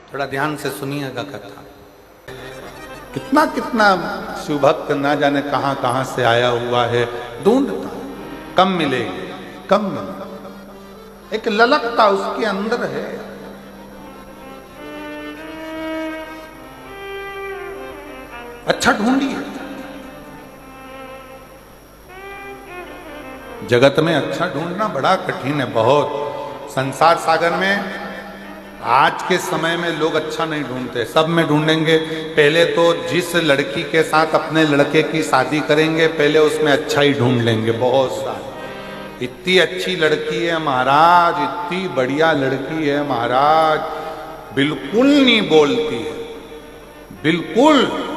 थोड़ा ध्यान से सुनिएगा कथा। कितना कितना शिव भक्त ना जाने कहां कहां से आया हुआ है, ढूंढता, कम मिलेगी, कम मिलेगी। एक ललकता उसके अंदर है। अच्छा ढूंढिए। जगत में अच्छा ढूंढना बड़ा कठिन है, बहुत। संसार सागर में आज के समय में लोग अच्छा नहीं ढूंढते, सब में ढूंढेंगे। पहले तो जिस लड़की के साथ अपने लड़के की शादी करेंगे, पहले उसमें अच्छा ही ढूंढ लेंगे, बहुत सारी। इतनी अच्छी लड़की है महाराज, इतनी बढ़िया लड़की है महाराज, बिल्कुल नहीं बोलती है, बिल्कुल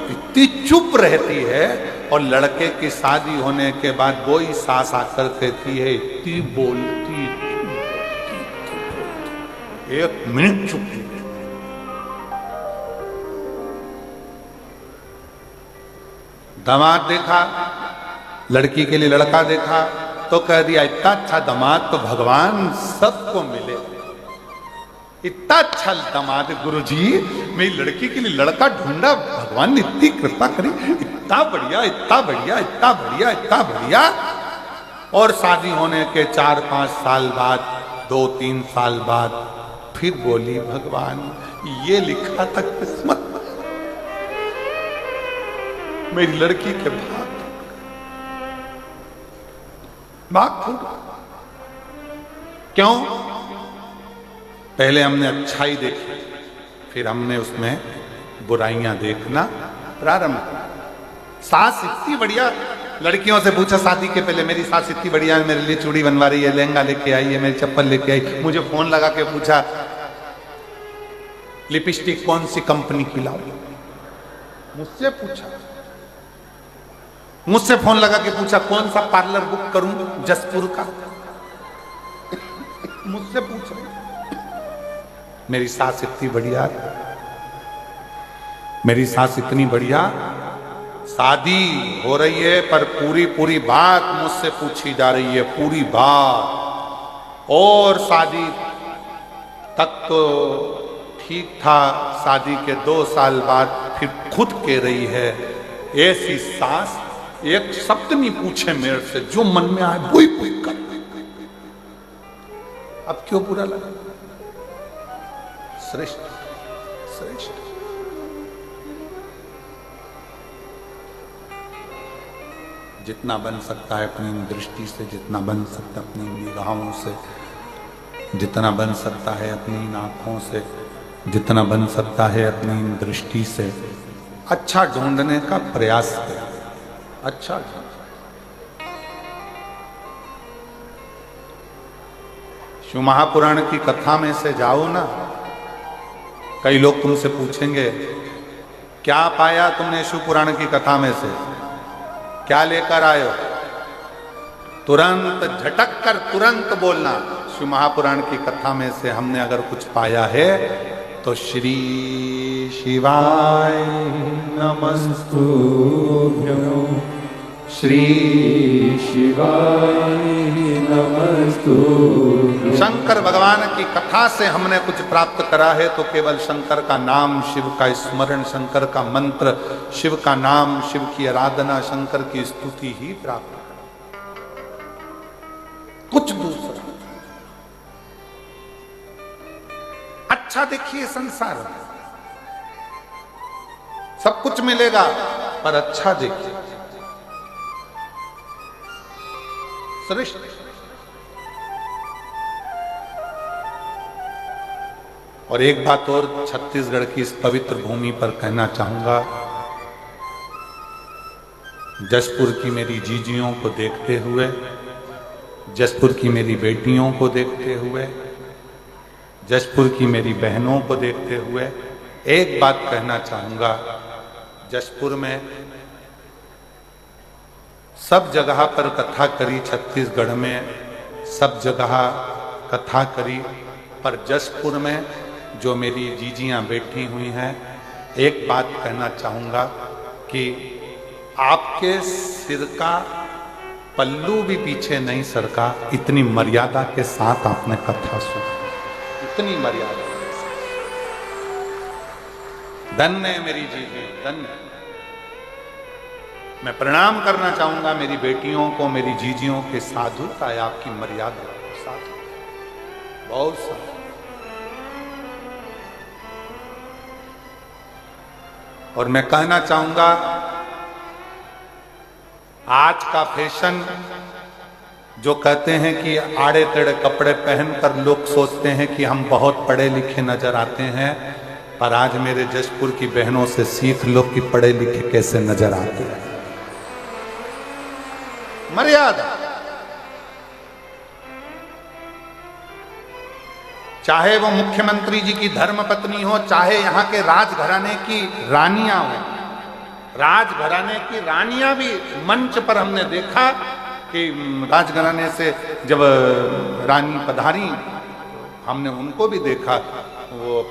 इतनी चुप रहती है, और लड़के की शादी होने के बाद वो ही सास आकर कहती है इतनी बोलती, एक मिनट चुप नहीं। दामाद देखा, लड़की के लिए लड़का देखा, तो कह दिया इतना अच्छा दामाद तो भगवान सबको मिले। इतना अच्छा दामाद गुरुजी, मेरी लड़की के लिए लड़का ढूंढा, भगवान ने इतनी कृपा करी, इतना बढ़िया, इतना बढ़िया, इतना बढ़िया, इतना बढ़िया। और शादी होने के 4-5 साल बाद, 2-3 साल बाद फिर बोली भगवान ये लिखा था किस्मत, मेरी लड़की के भाग फूट। क्यों? पहले हमने अच्छाई देखी, फिर हमने उसमें बुराइयां देखना प्रारंभ किया। सास इतनी बढ़िया, लड़कियों से पूछा शादी के पहले, मेरी सास इतनी बढ़िया है, मेरे लिए चूड़ी बनवा रही है, लहंगा लेके आई है, मेरी चप्पल लेके आई। मुझे फोन लगा के पूछा लिपस्टिक कौन सी कंपनी की लाऊं, मुझसे पूछा। मुझसे फोन लगा के पूछा कौन सा पार्लर बुक करूं जसपुर का, मुझसे पूछा। मेरी सास इतनी बढ़िया, मेरी सास इतनी बढ़िया, शादी हो रही है पर पूरी पूरी बात मुझसे पूछी जा रही है, पूरी बात। और शादी तक तो ठीक था, शादी के 2 साल बाद फिर खुद कह रही है, ऐसी सास एक शब्द नहीं पूछे मेरे से, जो मन में आए वही वही कर। अब क्यों बुरा लगा? श्रेष्ठ श्रेष्ठ। जितना बन सकता है अपनी दृष्टि से, जितना बन सकता है अपनी निगाहों से, जितना बन सकता है अपनी आंखों से, जितना बन सकता है अपनी दृष्टि से, अच्छा ढूंढने का प्रयास करें। अच्छा शिव महापुराण की कथा में से जाओ ना, कई लोग तुमसे पूछेंगे क्या पाया तुमने शिव पुराण की कथा में से, क्या लेकर आए हो? तुरंत झटक कर तुरंत बोलना, शिव महापुराण की कथा में से हमने अगर कुछ पाया है तो श्री शिवाय नमस्तुभ्यं, श्री शिवाय नमस्तुभ्यं। शंकर भगवान की कथा से हमने कुछ प्राप्त करा है तो केवल शंकर का नाम, शिव का स्मरण, शंकर का मंत्र, शिव का नाम, शिव की आराधना, शंकर की स्तुति ही प्राप्त करा, कुछ दूसरा। अच्छा देखिए, संसार में सब कुछ मिलेगा पर अच्छा देखिए, श्रेष्ठ। और एक बात और छत्तीसगढ़ की इस पवित्र भूमि पर कहना चाहूंगा, जसपुर की मेरी जीजियों को देखते हुए, जसपुर की मेरी बेटियों को देखते हुए, जसपुर की मेरी बहनों को देखते हुए एक बात कहना चाहूंगा, जसपुर में सब जगह पर कथा करी, छत्तीसगढ़ में सब जगह कथा करी, पर जसपुर में जो मेरी जीजियां बैठी हुई हैं, एक बात कहना चाहूंगा कि आपके सिर का पल्लू भी पीछे नहीं सरका, इतनी मर्यादा के साथ आपने कथा सुनी, इतनी मर्यादा। धन्य है मेरी जीजी, धन्य। मैं प्रणाम करना चाहूंगा मेरी बेटियों को, मेरी जीजियों के साधुता है, आपकी मर्यादा साधु, बहुत साधु। और मैं कहना चाहूंगा आज का फैशन जो कहते हैं कि आड़े टेढ़े कपड़े पहनकर लोग सोचते हैं कि हम बहुत पढ़े लिखे नजर आते हैं, पर आज मेरे जशपुर की बहनों से सीख लो कि पढ़े लिखे कैसे नजर आते हैं। मर्यादा, चाहे वो मुख्यमंत्री जी की धर्मपत्नी हो, चाहे यहाँ के राजघराने की रानियां हो। राजघराने की रानियां भी मंच पर हमने देखा कि राजघराने से जब रानी पधारी, हमने उनको भी देखा। वो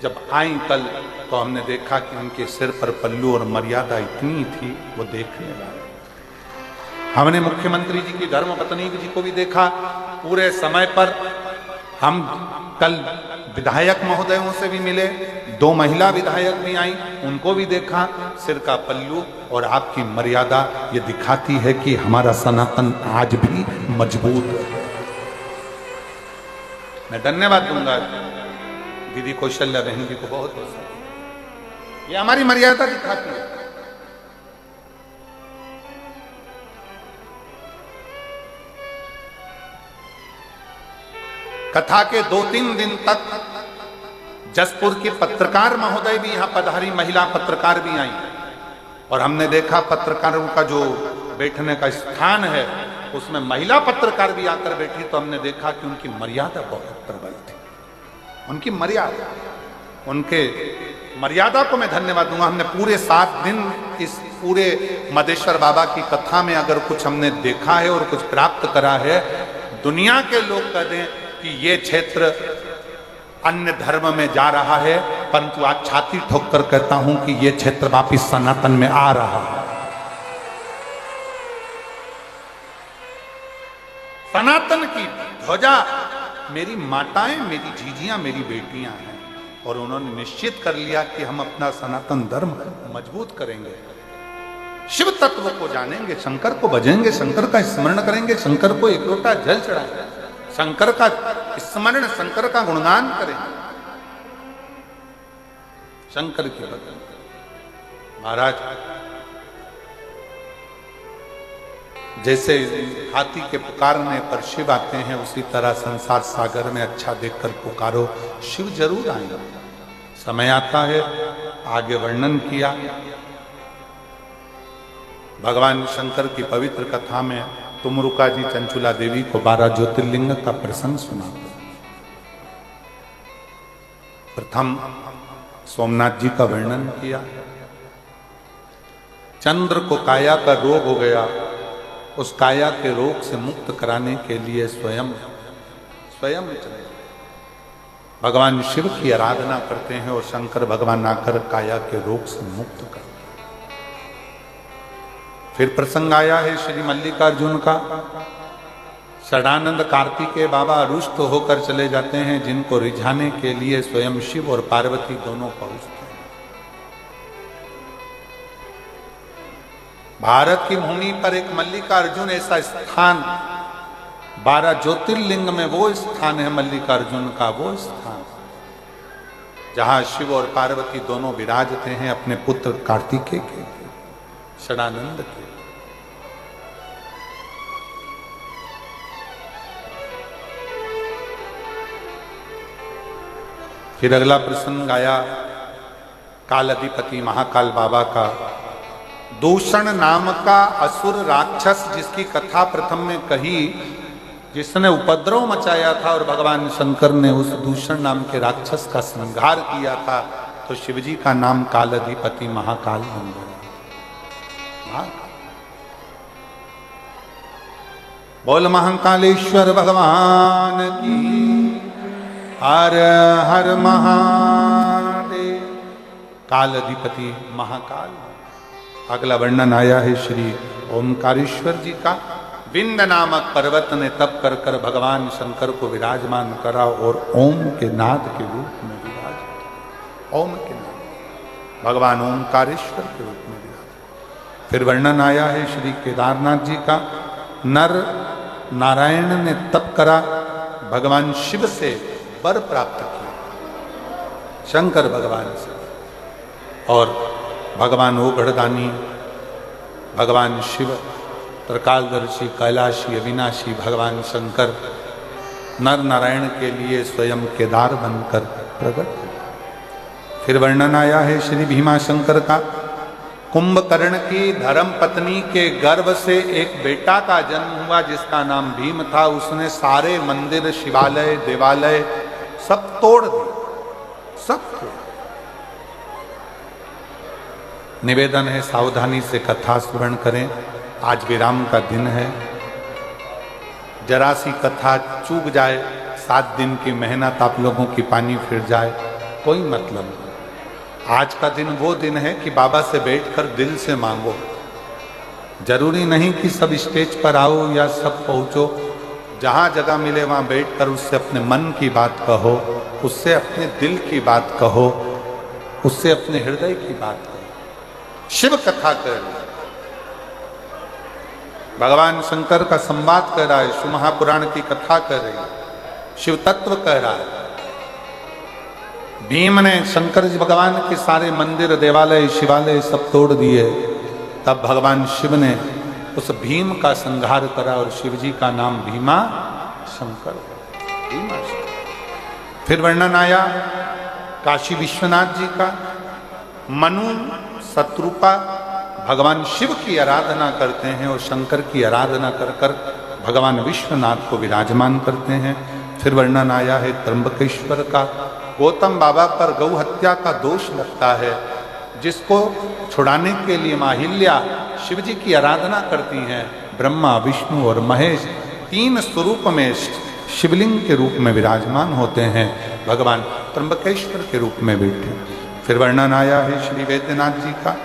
जब आई कल तो हमने देखा कि उनके सिर पर पल्लू और मर्यादा इतनी थी, वो देखने लगा। हमने मुख्यमंत्री जी की धर्मपत्नी जी को भी देखा पूरे समय पर। हम कल विधायक महोदयों से भी मिले, 2 महिला विधायक भी आई, उनको भी देखा। सिर का पल्लू और आपकी मर्यादा ये दिखाती है कि हमारा सनातन आज भी मजबूत है। मैं धन्यवाद दूंगा दीदी कौशल्या बहन जी को, बहुत बहुत। ये हमारी मर्यादा दिखाती है। कथा के 2-3 दिन तक जसपुर के पत्रकार महोदय भी यहां पधारी, महिला पत्रकार भी आई, और हमने देखा पत्रकारों का जो बैठने का स्थान है उसमें महिला पत्रकार भी आकर बैठी, तो हमने देखा कि उनकी मर्यादा बहुत प्रबल थी। उनकी मर्यादा, उनके मर्यादा को मैं धन्यवाद दूंगा। हमने पूरे 7 दिन इस पूरे मदेश्वर बाबा की कथा में अगर कुछ हमने देखा है और कुछ प्राप्त करा है, दुनिया के लोग कह दें कि ये क्षेत्र अन्य धर्म में जा रहा है, परंतु आज छाती ठोक कर कहता हूं कि ये क्षेत्र वापिस सनातन में आ रहा है। सनातन की ध्वजा मेरी माताएं, मेरी जीजियां, मेरी बेटियां हैं, और उन्होंने निश्चित कर लिया कि हम अपना सनातन धर्म मजबूत करेंगे, शिव तत्व को जानेंगे, शंकर को भजेंगे, शंकर का स्मरण करेंगे, शंकर को एक लोटा जल चढ़ाएंगे, शंकर का स्मरण, शंकर का गुणगान करेंगे, शंकर की भक्ति। महाराज जैसे हाथी के पुकारने पर शिव आते हैं, उसी तरह संसार सागर में अच्छा देखकर पुकारो, शिव जरूर आएंगे। समय आता है, आगे वर्णन किया भगवान शंकर की पवित्र कथा में। तुमरुका जी चंचुला देवी को 12 ज्योतिर्लिंग का प्रसंग सुना। प्रथम सोमनाथ जी का वर्णन किया। चंद्र को काया का रोग हो गया, उस काया के रोग से मुक्त कराने के लिए स्वयं भगवान शिव की आराधना करते हैं, और शंकर भगवान आकर काया के रोग से मुक्त कर। फिर प्रसंग आया है श्री मल्लिकार्जुन का। षडानंद कार्तिकेय बाबा रुष्ट होकर चले जाते हैं, जिनको रिझाने के लिए स्वयं शिव और पार्वती दोनों पहुंचते हैं। भारत की भूमि पर एक मल्लिकार्जुन ऐसा स्थान, 12 ज्योतिर्लिंग में वो स्थान है मल्लिकार्जुन का, वो स्थान जहां शिव और पार्वती दोनों विराजते हैं अपने पुत्र कार्तिकेय के, षडानंद के। फिर अगला प्रसंग आया काल अधिपति महाकाल बाबा का। दूषण नाम का असुर राक्षस, जिसकी कथा प्रथम में कही, जिसने उपद्रव मचाया था और भगवान शंकर ने उस दूषण नाम के राक्षस का संहार किया था, तो शिवजी का नाम काल अधिपति महाकाल बन गया। बोल महाकालेश्वर भगवान की हर हर महादेव। काल अधिपति महाकाल। अगला वर्णन आया है श्री ओमकारेश्वर जी का। विंध्य नामक पर्वत ने तप कर कर भगवान शंकर को विराजमान करा और ओम के नाद के रूप में विराज। ओम के नाद भगवान ओंकारेश्वर के रूप में विराज। फिर वर्णन आया है श्री केदारनाथ जी का, नर नारायण ने तप करा, भगवान शिव से वर प्राप्त किया, शंकर भगवान से। और भगवान ओगढ़दानी, भगवान शिव, त्रिकालदर्शी, कैलाशी, अविनाशी भगवान शंकर नर नारायण के लिए स्वयं केदार बनकर प्रकट हुए। फिर वर्णन आया है श्री भीमाशंकर का, कुंभकर्ण की धर्म पत्नी के गर्भ से एक बेटा का जन्म हुआ जिसका नाम भीम था। उसने सारे मंदिर, शिवालय, देवालय सब तोड़ दिए, सब तोड़। निवेदन है सावधानी से कथा श्रवण करें, आज विराम का दिन है। जरा सी कथा चूक जाए, 7 दिन की मेहनत आप लोगों की पानी फिर जाए, कोई मतलब नहीं। आज का दिन वो दिन है कि बाबा से बैठकर दिल से मांगो। जरूरी नहीं कि सब स्टेज पर आओ या सब पहुंचो, जहां जगह मिले वहां बैठकर उससे अपने मन की बात कहो, उससे अपने दिल की बात कहो, उससे अपने हृदय की बात कहो। शिव कथा कर, भगवान शंकर का संवाद कर रहा है, शिव महापुराण की कथा कर रही है, शिव तत्व कह रहा है। भीम ने शंकर जी भगवान के सारे मंदिर, देवालय, शिवालय सब तोड़ दिए। तब भगवान शिव ने उस भीम का संहार करा और शिव जी का नाम भीमा शंकर। भीमा शंकर। फिर वर्णन आया काशी विश्वनाथ जी का, मनु शत्रुपा भगवान शिव की आराधना करते हैं और शंकर की आराधना कर कर भगवान विश्वनाथ को विराजमान करते हैं। फिर वर्णन आया है त्र्यंबकेश्वर का, गौतम बाबा पर गौ हत्या का दोष लगता है, जिसको छुड़ाने के लिए माहिल्या शिव जी की आराधना करती हैं। ब्रह्मा, विष्णु और महेश 3 स्वरूप में शिवलिंग के रूप में विराजमान होते हैं, भगवान त्र्यंबकेश्वर के रूप में बैठे। फिर वर्णन आया है श्री वैद्यनाथ जी का,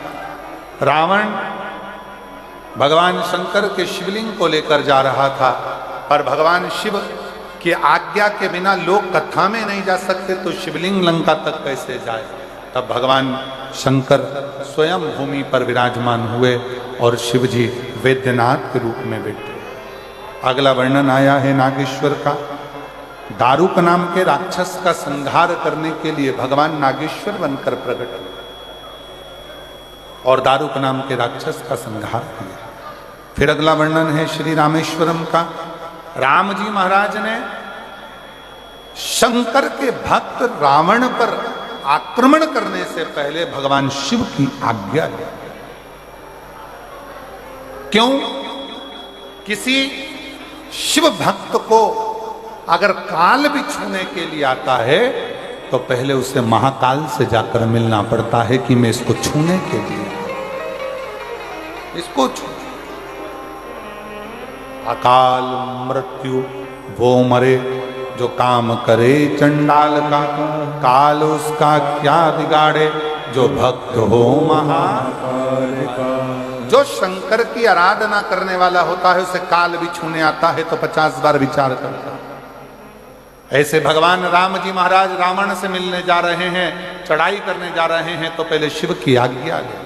रावण भगवान शंकर के शिवलिंग को लेकर जा रहा था, पर भगवान शिव की आज्ञा के बिना लोग कथा में नहीं जा सकते, तो शिवलिंग लंका तक कैसे जाए। तब भगवान शंकर स्वयं भूमि पर विराजमान हुए और शिव जी वैद्यनाथ के रूप में बैठे। अगला वर्णन आया है नागेश्वर का, दारुक नाम के राक्षस का संहार करने के लिए भगवान नागेश्वर बनकर प्रकट हुए और दारुक नाम के राक्षस का संहार किया। फिर अगला वर्णन है श्री रामेश्वरम का, राम जी महाराज ने शंकर के भक्त रावण पर आक्रमण करने से पहले भगवान शिव की आज्ञा ली। क्यों? किसी शिव भक्त को अगर काल भी छूने के लिए आता है तो पहले उसे महाकाल से जाकर मिलना पड़ता है कि मैं इसको छूने के लिए, इसको छू। अकाल मृत्यु वो मरे जो काम करे चंडाल का, काल उसका क्या बिगाड़े जो भक्त हो महाकाल का। जो शंकर की आराधना करने वाला होता है उसे काल भी छूने आता है तो 50 बार विचार करता है। ऐसे भगवान राम जी महाराज रावण से मिलने जा रहे हैं, चढ़ाई करने जा रहे हैं, तो पहले शिव की आज्ञा ले।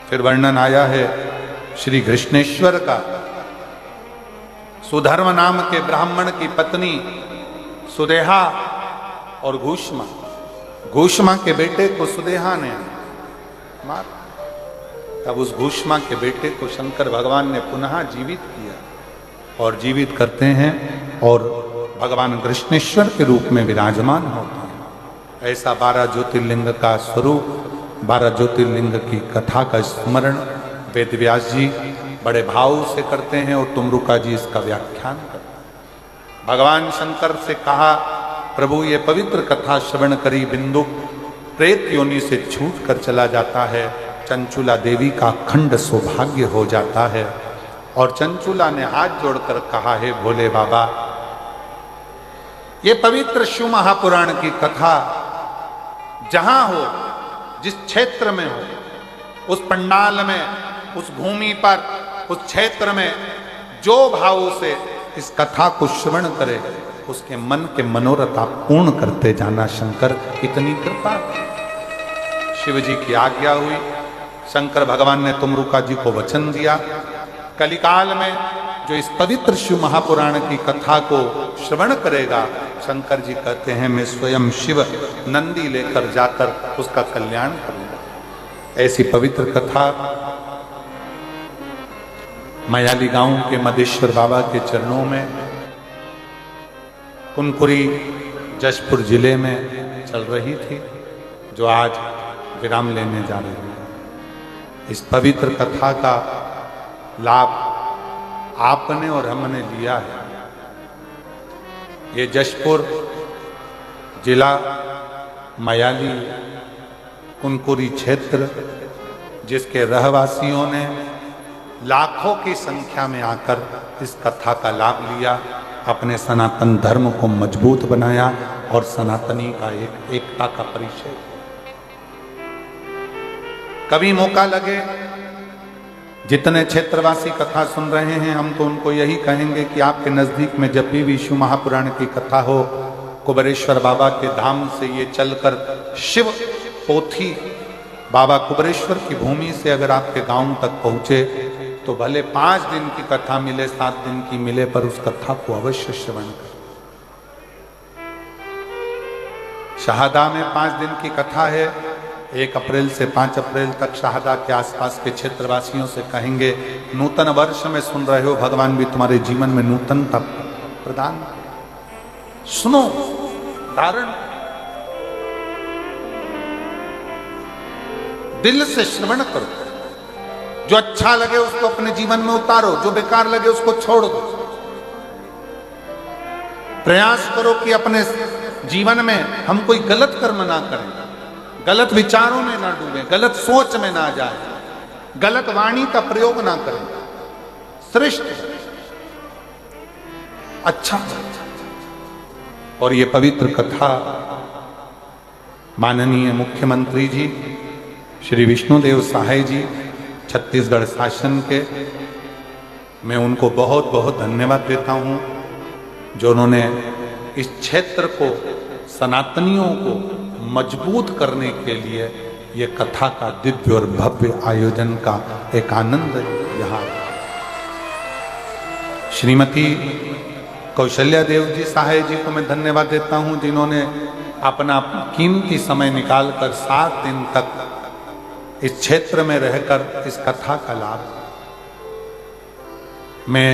फिर वर्णन आया है श्री कृष्णेश्वर का, सुधर्म नाम के ब्राह्मण की पत्नी सुदेहा और घूष्मा, घूष्मा के बेटे को सुदेहा ने मार। तब उस घूष्मा के बेटे को शंकर भगवान ने पुनः जीवित किया और जीवित करते हैं और भगवान कृष्णेश्वर के रूप में विराजमान होते हैं। ऐसा 12 ज्योतिर्लिंग का स्वरूप, 12 ज्योतिर्लिंग की कथा का स्मरण वेद व्यास जी बड़े भाव से करते हैं और तुमरुका जी इसका व्याख्यान करते हैं। भगवान शंकर से कहा, प्रभु ये पवित्र कथा श्रवण करी बिंदु प्रेत योनि से छूट कर चला जाता है, चंचुला देवी का अखंड सौभाग्य हो जाता है। और चंचुला ने हाथ जोड़कर कहा, है भोले बाबा, ये पवित्र शिव महापुराण की कथा जहां हो, जिस क्षेत्र में हो, उस पंडाल में, उस भूमि पर, उस क्षेत्र में जो भाव से इस कथा को श्रवण करे उसके मन के मनोरथ आप पूर्ण करते जाना। शंकर इतनी कृपा। शिव जी की आज्ञा हुई, शंकर भगवान ने तुमरुका जी को वचन दिया। कलिकाल में जो इस पवित्र शिव महापुराण की कथा को श्रवण करेगा, शंकर जी कहते हैं मैं स्वयं शिव नंदी लेकर जाकर उसका कल्याण करूंगा। ऐसी पवित्र कथा मयाली गांव के मदेश्वर बाबा के चरणों में कुनकुरी जशपुर जिले में चल रही थी, जो आज विराम लेने जा रही है। इस पवित्र कथा का लाभ आपने और हमने लिया है। ये जशपुर जिला मयाली कुनकुरी क्षेत्र, जिसके रहवासियों ने लाखों की संख्या में आकर इस कथा का लाभ लिया, अपने सनातन धर्म को मजबूत बनाया और सनातनी का एकता का परिचय। कभी मौका लगे, जितने क्षेत्रवासी कथा सुन रहे हैं, हम तो उनको यही कहेंगे कि आपके नजदीक में जब भी विष्णु महापुराण की कथा हो, कुबेरेश्वर बाबा के धाम से ये चलकर शिव पोथी बाबा कुबेरेश्वर की भूमि से अगर आपके गांव तक पहुंचे तो भले 5 दिन की कथा मिले, 7 दिन की मिले, पर उस कथा को अवश्य श्रवण करें। शहादा में 5 दिन की कथा है। 1 अप्रैल से 5 अप्रैल तक शहादा के आसपास के क्षेत्रवासियों से कहेंगे, नूतन वर्ष में सुन रहे हो, भगवान भी तुम्हारे जीवन में नूतनता प्रदान। सुनो, धारण, दिल से श्रवण करो। जो अच्छा लगे उसको अपने जीवन में उतारो, जो बेकार लगे उसको छोड़ दो। प्रयास करो कि अपने जीवन में हम कोई गलत कर्म ना करें, गलत विचारों में ना डूबें, गलत सोच में ना जाए, गलत वाणी का प्रयोग ना करें। श्रेष्ठ, अच्छा। और ये पवित्र कथा माननीय मुख्यमंत्री जी श्री विष्णुदेव सहाय जी छत्तीसगढ़ शासन के, मैं उनको बहुत बहुत धन्यवाद देता हूं, जो उन्होंने इस क्षेत्र को, सनातनियों को मजबूत करने के लिए ये कथा का दिव्य और भव्य आयोजन का एक आनंद यहाँ। श्रीमती कौशल्या देव जी सहाय जी को मैं धन्यवाद देता हूं, जिन्होंने अपना कीमती समय निकालकर 7 दिन तक इस क्षेत्र में रहकर इस कथा का लाभ। मैं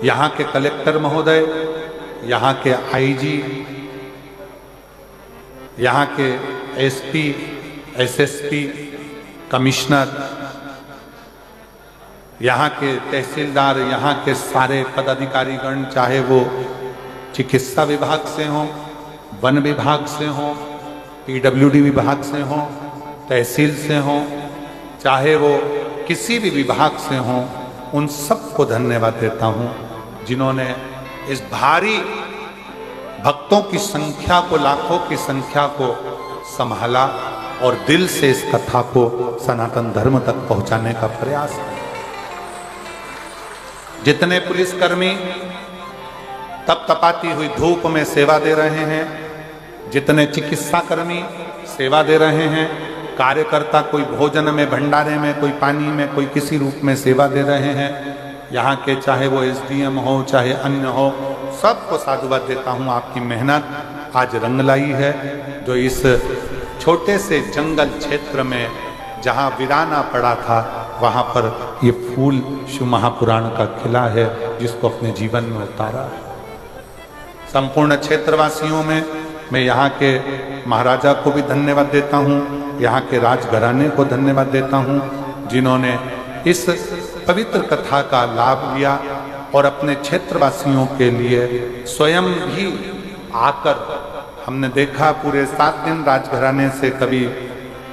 यहाँ के कलेक्टर महोदय, यहाँ के आईजी, यहाँ के एसपी, एसएसपी, कमिश्नर, यहाँ के तहसीलदार, यहाँ के सारे पदाधिकारीगण, चाहे वो चिकित्सा विभाग से हों, वन विभाग से हों, पीडब्ल्यूडी विभाग से हों, तहसील से हों, चाहे वो किसी भी विभाग से हों, उन सबको धन्यवाद देता हूं, जिन्होंने इस भारी भक्तों की संख्या को, लाखों की संख्या को संभाला और दिल से इस कथा को सनातन धर्म तक पहुंचाने का प्रयास किया। जितने पुलिसकर्मी तप तपाती हुई धूप में सेवा दे रहे हैं, जितने चिकित्सा कर्मी सेवा दे रहे हैं, कार्यकर्ता कोई भोजन में, भंडारे में, कोई पानी में, कोई किसी रूप में सेवा दे रहे हैं, यहाँ के चाहे वो एसडीएम हो, चाहे अन्य हो, सबको साधुवाद देता हूँ। आपकी मेहनत आज रंग लाई है, जो इस छोटे से जंगल क्षेत्र में जहाँ वीराना पड़ा था, वहाँ पर ये फूल शिव महापुराण का खिला है, जिसको अपने जीवन में उतारा है। संपूर्ण क्षेत्रवासियों में मैं यहाँ के महाराजा को भी धन्यवाद देता हूँ, यहाँ के राजघराने को धन्यवाद देता हूँ, जिन्होंने इस पवित्र कथा का लाभ लिया और अपने क्षेत्रवासियों के लिए स्वयं भी आकर, हमने देखा पूरे 7 दिन राजघराने से कभी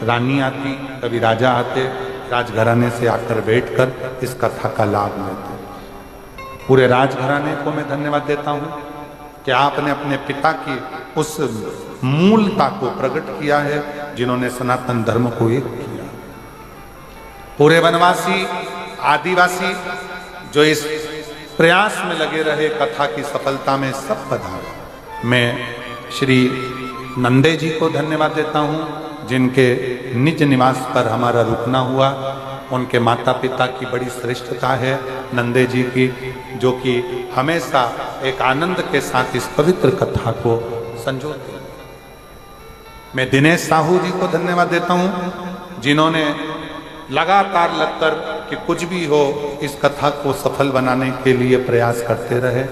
रानी आती, कभी राजा आते, राजघराने से आकर बैठकर इस कथा का लाभ लेते। पूरे राजघराने को मैं धन्यवाद देता हूँ कि आपने अपने पिता की उस मूलता को प्रकट किया है, जिन्होंने सनातन धर्म को एक किया। पूरे वनवासी, आदिवासी जो इस प्रयास में लगे रहे कथा की सफलता में, सब पधारे। मैं श्री नंदे जी को धन्यवाद देता हूँ जिनके निज निवास पर हमारा रुकना हुआ। उनके माता पिता की बड़ी श्रेष्ठता है नंदे जी की, जो कि हमेशा एक आनंद के साथ इस पवित्र कथा को संजोते हैं। मैं दिनेश साहू जी को धन्यवाद देता हूँ जिन्होंने लगातार लगकर कि कुछ भी हो इस कथा को सफल बनाने के लिए प्रयास करते रहे।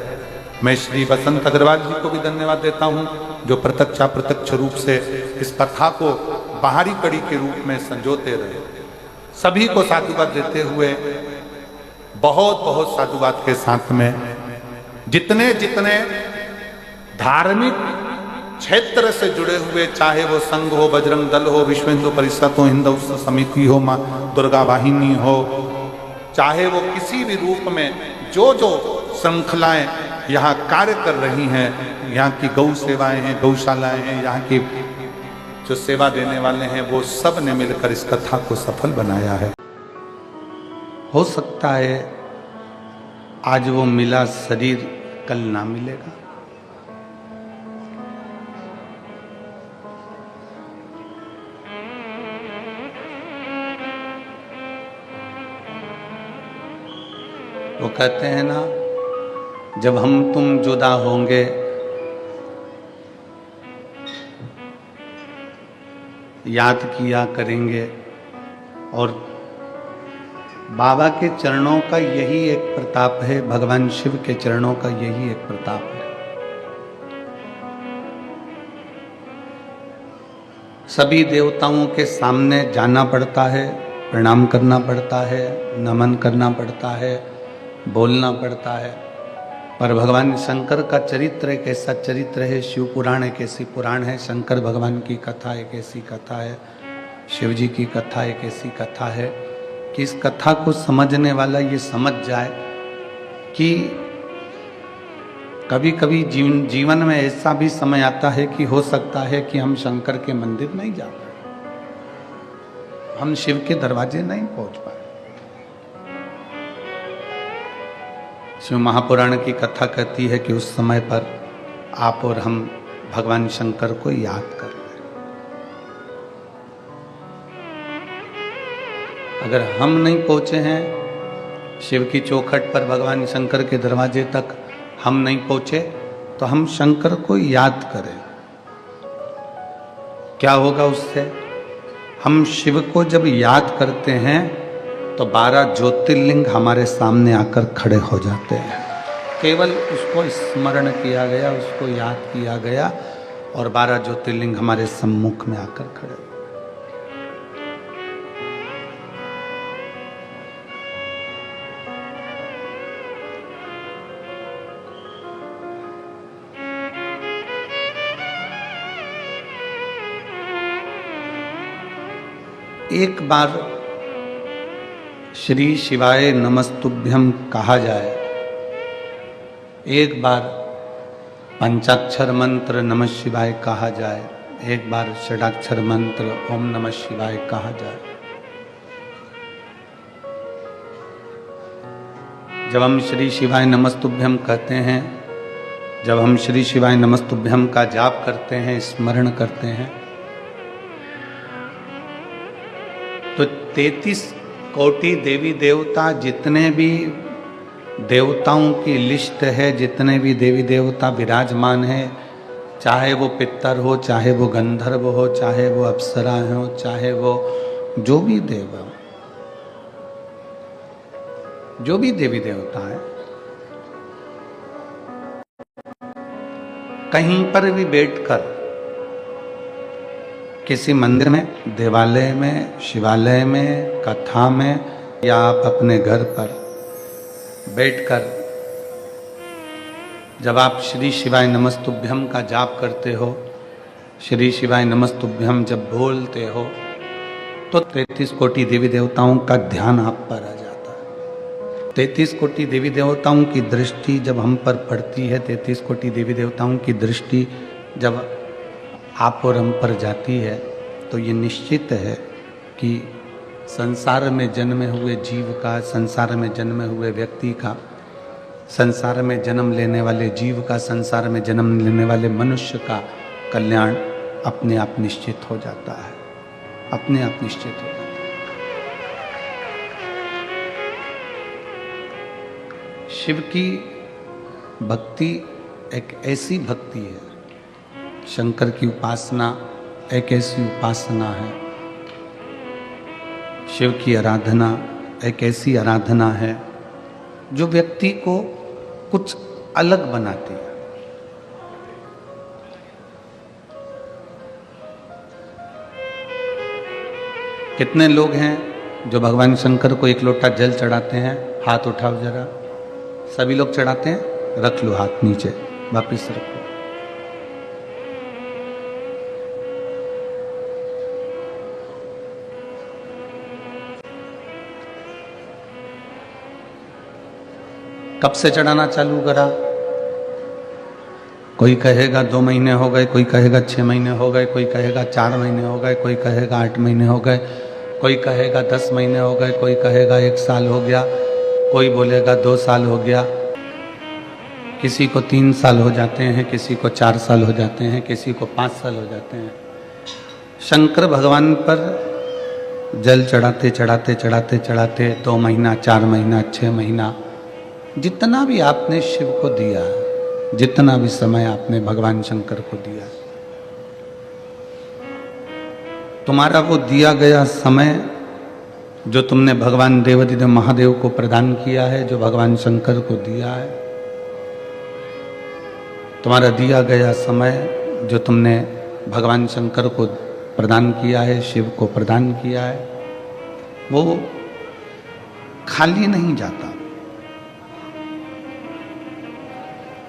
मैं श्री बसंत अग्रवाल जी को भी धन्यवाद देता हूँ जो प्रत्यक्ष रूप से इस कथा को बाहरी कड़ी के रूप में संजोते रहे। सभी को साधुवाद देते हुए बहुत बहुत साधुवाद के साथ में जितने जितने धार्मिक क्षेत्र से जुड़े हुए, चाहे वो संघ हो, बजरंग दल हो, विश्व हिंदू परिषद हो, हिंदू समिति हो, माँ दुर्गा वाहिनी हो, चाहे वो किसी भी रूप में जो जो श्रृंखलाएं यहाँ कार्य कर रही हैं, यहाँ की गौ सेवाएं हैं, गौशालाएं हैं, यहाँ की जो सेवा देने वाले हैं, वो सब ने मिलकर इस कथा को सफल बनाया है। हो सकता है आज वो मिला शरीर कल ना मिलेगा। वो कहते हैं ना, जब हम तुम जुदा होंगे याद किया करेंगे। और बाबा के चरणों का यही एक प्रताप है, भगवान शिव के चरणों का यही एक प्रताप है। सभी देवताओं के सामने जाना पड़ता है, प्रणाम करना पड़ता है, नमन करना पड़ता है, बोलना पड़ता है, पर भगवान शंकर का चरित्र एक ऐसा चरित्र है, शिव पुराण एक ऐसी पुराण है, शंकर भगवान की कथा एक ऐसी कथा है, शिव जी की कथा एक ऐसी कथा है कि इस कथा को समझने वाला ये समझ जाए कि कभी कभी जीवन में ऐसा भी समय आता है कि हो सकता है कि हम शंकर के मंदिर नहीं जा पाए, हम शिव के दरवाजे नहीं पहुंच पाए। शिव महापुराण की कथा कहती है कि उस समय पर आप और हम भगवान शंकर को याद कर रहे हैं। अगर हम नहीं पहुंचे हैं शिव की चौखट पर, भगवान शंकर के दरवाजे तक हम नहीं पहुंचे, तो हम शंकर को याद करें। क्या होगा उससे? हम शिव को जब याद करते हैं तो 12 ज्योतिर्लिंग हमारे सामने आकर खड़े हो जाते हैं। केवल उसको स्मरण किया गया, उसको याद किया गया और 12 ज्योतिर्लिंग हमारे सम्मुख में आकर खड़े। एक बार श्री शिवाय नमस्तुभ्यम कहा जाए, एक बार पंचाक्षर मंत्र नमः शिवाय कहा जाए, एक बार षडाक्षर मंत्र ओम नमः शिवाय कहा जाए। जब हम श्री शिवाय नमस्तुभ्यम कहते हैं, जब हम श्री शिवाय नमस्तुभ्यम का जाप करते हैं, स्मरण करते हैं, तो 33 कोटि देवी देवता, जितने भी देवताओं की लिस्ट है, जितने भी देवी देवता विराजमान हैं, चाहे वो पितर हो, चाहे वो गंधर्व हो, चाहे वो अप्सरा हो, चाहे वो जो भी देव हो, जो भी देवी देवता है, कहीं पर भी बैठकर किसी मंदिर में, देवालय में, शिवालय में, कथा में, या आप अपने घर पर बैठकर जब आप श्री शिवाय नमस्तुभ्यम का जाप करते हो, श्री शिवाय नमस्तुभ्यम जब बोलते हो, तो 33 कोटि देवी देवताओं का ध्यान आप पर आ जाता है। 33 कोटि देवी देवताओं की दृष्टि जब हम पर पड़ती है, 33 कोटि देवी देवताओं की दृष्टि जब आप और हम पर जाती है, तो ये निश्चित है कि संसार में जन्मे हुए जीव का, संसार में जन्मे हुए व्यक्ति का, संसार में जन्म लेने वाले जीव का, संसार में जन्म लेने वाले मनुष्य का कल्याण अपने आप निश्चित हो जाता है, अपने आप निश्चित हो जाता है। शिव की भक्ति एक ऐसी भक्ति है, शंकर की उपासना एक ऐसी उपासना है, शिव की आराधना एक ऐसी आराधना है जो व्यक्ति को कुछ अलग बनाती है। कितने लोग हैं जो भगवान शंकर को एक लोटा जल चढ़ाते हैं? हाथ उठाओ जरा। सभी लोग चढ़ाते हैं? रख लो हाथ नीचे, वापिस रखो। कब से चढ़ाना चालू करा? कोई कहेगा 2 महीने हो गए, कोई कहेगा 6 महीने हो गए, कोई कहेगा 4 महीने हो गए, कोई कहेगा 8 महीने हो गए, कोई कहेगा 10 महीने हो गए, कोई कहेगा 1 साल हो गया, कोई बोलेगा 2 साल हो गया। किसी को 3 साल हो जाते हैं, किसी को 4 साल हो जाते हैं, किसी को 5 साल हो जाते हैं। शंकर भगवान पर जल चढ़ाते चढ़ाते चढ़ाते चढ़ाते 2 महीना, 4 महीना, 6 महीना, जितना भी आपने शिव को दिया, जितना भी समय आपने भगवान शंकर को दिया, तुम्हारा वो दिया गया समय जो तुमने भगवान देवाधिदेव महादेव को प्रदान किया है, जो भगवान शंकर को दिया है, तुम्हारा दिया गया समय जो तुमने भगवान शंकर को प्रदान किया है, शिव को प्रदान किया है, वो खाली नहीं जाता।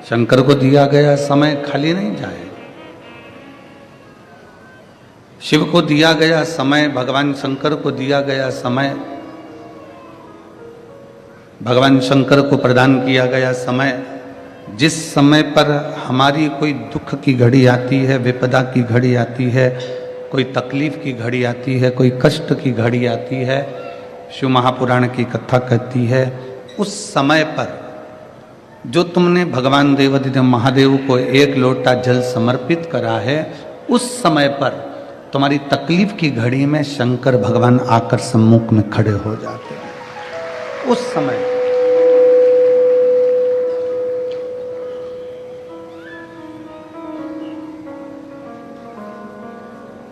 शंकर को दिया गया समय खाली नहीं जाए। शिव को दिया गया समय, भगवान शंकर को दिया गया समय, भगवान शंकर को प्रदान किया गया समय, जिस समय पर हमारी कोई दुख की घड़ी आती है, विपदा की घड़ी आती है, कोई तकलीफ की घड़ी आती है, कोई कष्ट की घड़ी आती है, शिव महापुराण की कथा कहती है, उस समय पर जो तुमने भगवान देवाधिदेव महादेव को 1 लोटा जल समर्पित करा है, उस समय पर तुम्हारी तकलीफ की घड़ी में शंकर भगवान आकर सम्मुख में खड़े हो जाते हैं। उस समय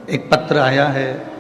एक पत्र आया है,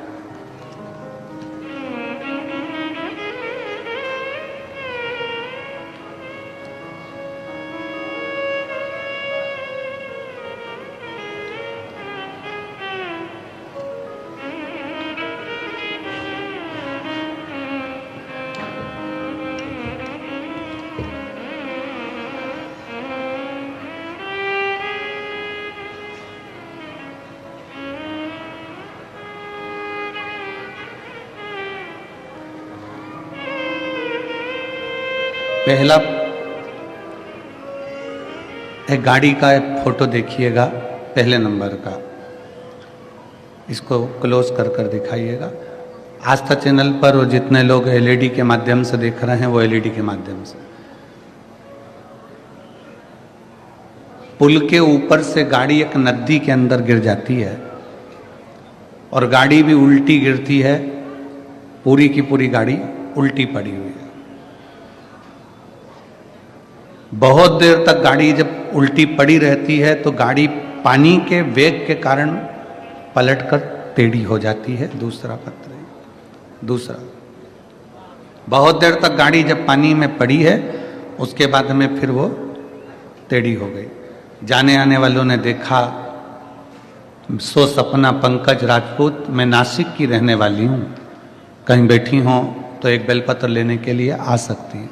पहला एक गाड़ी का एक फोटो देखिएगा, पहले नंबर का, इसको क्लोज कर कर दिखाइएगा। आस्था चैनल पर और जितने लोग एलईडी के माध्यम से देख रहे हैं, वो एलईडी के माध्यम से, पुल के ऊपर से गाड़ी एक नदी के अंदर गिर जाती है और गाड़ी भी उल्टी गिरती है, पूरी की पूरी गाड़ी उल्टी पड़ी हुई है। बहुत देर तक गाड़ी जब उल्टी पड़ी रहती है तो गाड़ी पानी के वेग के कारण पलटकर टेढ़ी हो जाती है। दूसरा पत्र है, दूसरा, बहुत देर तक गाड़ी जब पानी में पड़ी है, उसके बाद में फिर वो टेढ़ी हो गई। जाने आने वालों ने देखा, सो सपना पंकज राजपूत, मैं नासिक की रहने वाली हूँ, कहीं बैठी हों तो एक बेलपत्र लेने के लिए आ सकती हैं।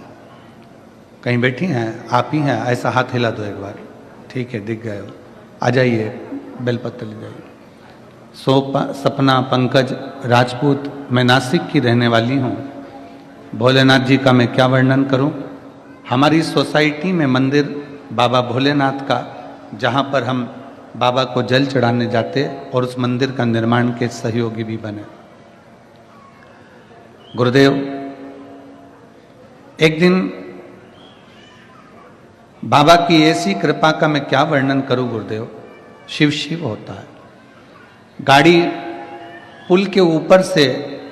कहीं बैठी हैं, आप ही हैं, ऐसा हाथ हिला दो एक बार, ठीक है, दिख गए हो, आ जाइए, बेलपत्र ले जाइए। सपना पंकज राजपूत, मैं नासिक की रहने वाली हूँ। भोलेनाथ जी का मैं क्या वर्णन करूँ। हमारी सोसाइटी में मंदिर बाबा भोलेनाथ का, जहाँ पर हम बाबा को जल चढ़ाने जाते और उस मंदिर का निर्माण के सहयोगी भी बने। गुरुदेव, एक दिन बाबा की ऐसी कृपा का मैं क्या वर्णन करूं गुरुदेव, शिव शिव होता है। गाड़ी पुल के ऊपर से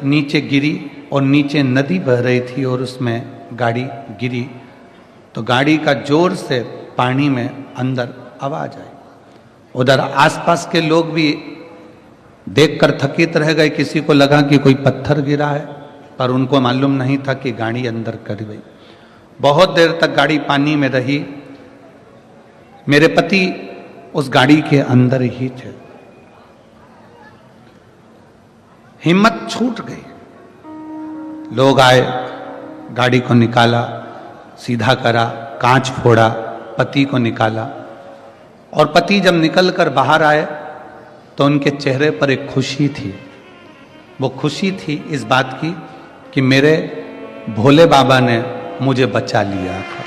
नीचे गिरी और नीचे नदी बह रही थी और उसमें गाड़ी गिरी तो गाड़ी का जोर से पानी में अंदर आवाज आई। उधर आसपास के लोग भी देखकर थकित रह गए, किसी को लगा कि कोई पत्थर गिरा है, पर उनको मालूम नहीं था कि गाड़ी अंदर कर गई। बहुत देर तक गाड़ी पानी में रही। मेरे पति उस गाड़ी के अंदर ही थे। हिम्मत छूट गई। लोग आए, गाड़ी को निकाला, सीधा करा, कांच फोड़ा, पति को निकाला। और पति जब निकलकर बाहर आए तो उनके चेहरे पर एक खुशी थी। वो खुशी थी इस बात की कि मेरे भोले बाबा ने मुझे बचा लिया था,